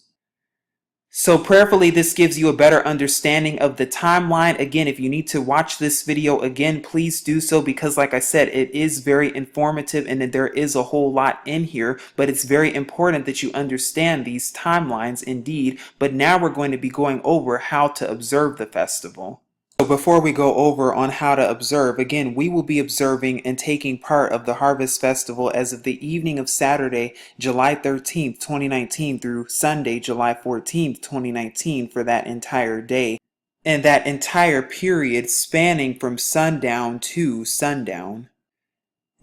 So prayerfully, this gives you a better understanding of the timeline. Again, if you need to watch this video again, please do so, because like I said, it is very informative and there is a whole lot in here, but it's very important that you understand these timelines indeed. But now we're going to be going over how to observe the festival. So before we go over on how to observe, again, we will be observing and taking part of the Harvest Festival as of the evening of Saturday, July 13th, 2019 through Sunday, July 14th, 2019 for that entire day. And that entire period spanning from sundown to sundown.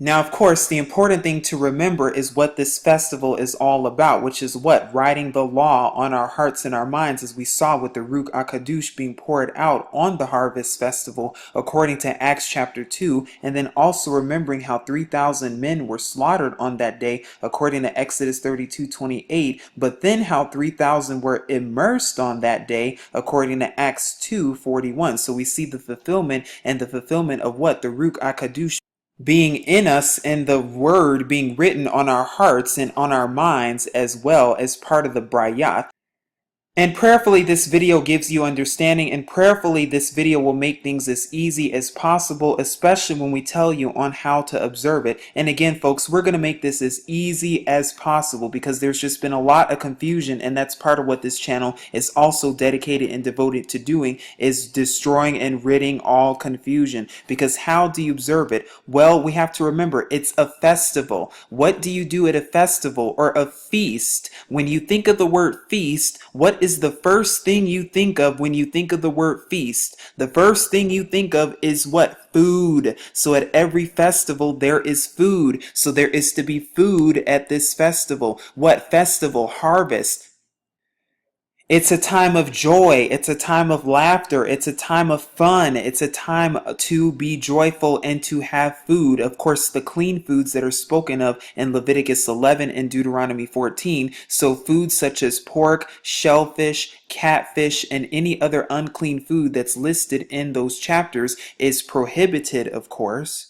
Now, of course, the important thing to remember is what this festival is all about, which is what? Writing the law on our hearts and our minds, as we saw with the REUPLOAD being poured out on the Harvest Festival, according to Acts chapter 2, and then also remembering how 3,000 men were slaughtered on that day, according to Exodus 32:28, but then how 3,000 were immersed on that day, according to Acts 2:41. So we see the fulfillment of what? The REUPLOAD being in us, and the word being written on our hearts and on our minds as well as part of the Brayat. And prayerfully, this video gives you understanding, and prayerfully, this video will make things as easy as possible, especially when we tell you on how to observe it. And again, folks, we're going to make this as easy as possible because there's just been a lot of confusion, and that's part of what this channel is also dedicated and devoted to doing, is destroying and ridding all confusion. Because how do you observe it? Well, we have to remember, it's a festival. What do you do at a festival or a feast? When you think of the word feast, what is the first thing you think of when you think of the word feast? The first thing you think of is what? Food. So at every festival there is food. So there is to be food at this festival. What festival? Harvest. It's a time of joy. It's a time of laughter. It's a time of fun. It's a time to be joyful and to have food. Of course, the clean foods that are spoken of in Leviticus 11 and Deuteronomy 14. So foods such as pork, shellfish, catfish, and any other unclean food that's listed in those chapters is prohibited, of course.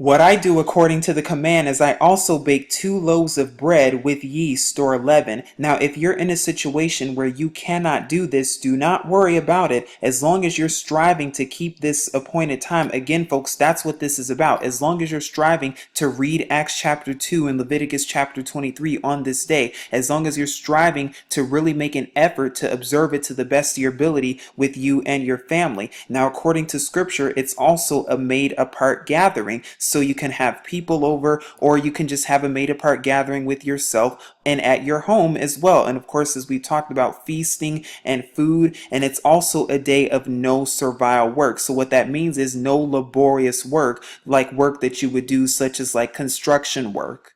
What I do according to the command is I also bake 2 loaves of bread with yeast or leaven. Now, if you're in a situation where you cannot do this, do not worry about it. As long as you're striving to keep this appointed time. Again, folks, that's what this is about. As long as you're striving to read Acts chapter 2 and Leviticus chapter 23 on this day. As long as you're striving to really make an effort to observe it to the best of your ability with you and your family. Now, according to scripture, it's also a made apart gathering. so you can have people over, or you can just have a made apart gathering with yourself and at your home as well. And of course, as we talked about, feasting and food, and it's also a day of no servile work. So what that means is no laborious work, like work that you would do, such as like construction work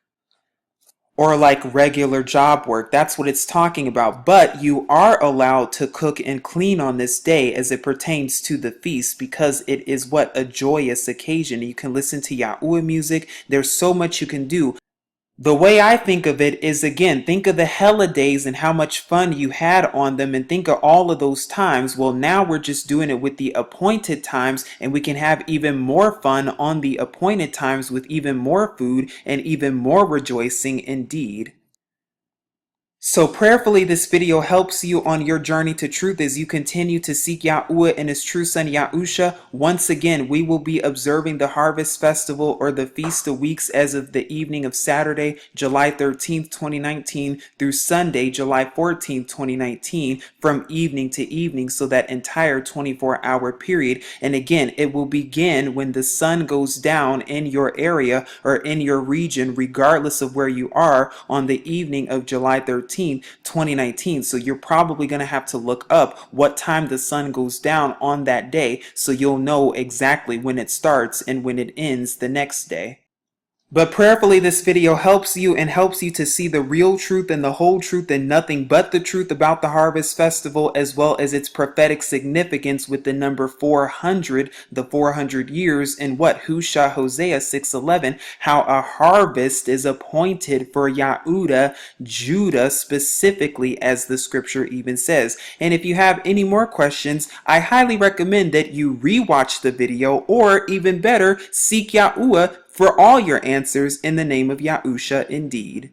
or like regular job work. That's what it's talking about. But you are allowed to cook and clean on this day as it pertains to the feast, because it is what a joyous occasion. You can listen to YAHUAH music. There's so much you can do. The way I think of it is, again, think of the holidays and how much fun you had on them, and think of all of those times. Well, now we're just doing it with the appointed times, and we can have even more fun on the appointed times with even more food and even more rejoicing indeed. So prayerfully, this video helps you on your journey to truth as you continue to seek YAHUAH and his true son YAHUSHA. Once again, we will be observing the Harvest Festival, or the Feast of Weeks, as of the evening of Saturday, July 13th, 2019 through Sunday, July 14th, 2019, from evening to evening, so that entire 24-hour period. And again, it will begin when the sun goes down in your area or in your region, regardless of where you are, on the evening of July 13th, 2019. So you're probably going to have to look up what time the sun goes down on that day, so you'll know exactly when it starts and when it ends the next day. But prayerfully, this video helps you and helps you to see the real truth and the whole truth and nothing but the truth about the Harvest Festival, as well as its prophetic significance with the number 400, the 400 years, and what Husha Hosea 6:11, how a harvest is appointed for Yehuda, Judah specifically, as the scripture even says. And if you have any more questions, I highly recommend that you rewatch the video, or even better, seek YAHUAH for all your answers in the name of YAHUSHA indeed.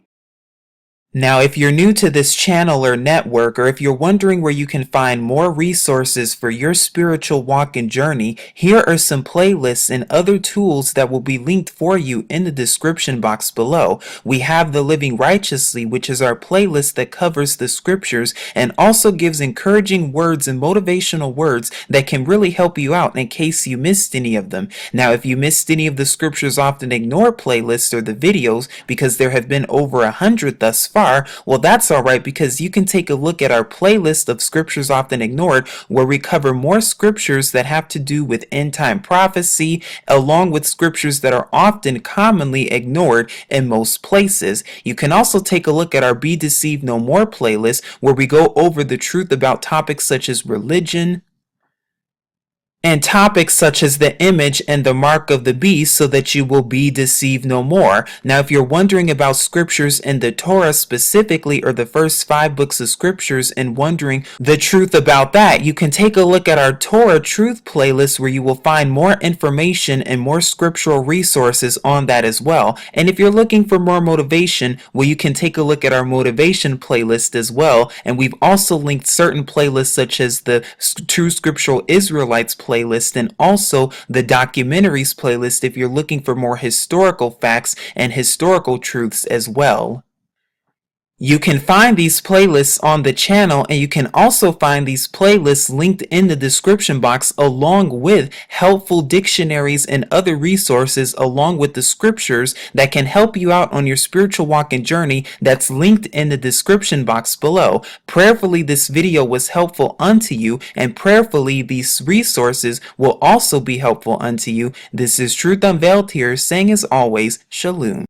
Now, if you're new to this channel or network, or if you're wondering where you can find more resources for your spiritual walk and journey, here are some playlists and other tools that will be linked for you in the description box below. We have the Living Righteously, which is our playlist that covers the scriptures and also gives encouraging words and motivational words that can really help you out in case you missed any of them. Now, if you missed any of the Scriptures Often Ignored playlists or the videos, because there have been over 100 thus far, well, that's alright, because you can take a look at our playlist of Scriptures Often Ignored, where we cover more scriptures that have to do with end-time prophecy, along with scriptures that are often commonly ignored in most places. You can also take a look at our Be Deceived No More playlist, where we go over the truth about topics such as religion, and topics such as the image and the mark of the beast, so that you will be deceived no more. Now, if you're wondering about scriptures in the Torah specifically, or the first 5 books of scriptures, and wondering the truth about that, you can take a look at our Torah Truth playlist, where you will find more information and more scriptural resources on that as well. And if you're looking for more motivation, well, you can take a look at our motivation playlist as well. And we've also linked certain playlists such as the True Scriptural Israelites playlist, and also the documentaries playlist if you're looking for more historical facts and historical truths as well. You can find these playlists on the channel, and you can also find these playlists linked in the description box, along with helpful dictionaries and other resources, along with the scriptures that can help you out on your spiritual walk and journey. That's linked in the description box below. Prayerfully, this video was helpful unto you, and prayerfully, these resources will also be helpful unto you. This is Truth Unveiled here, saying as always, Shalom.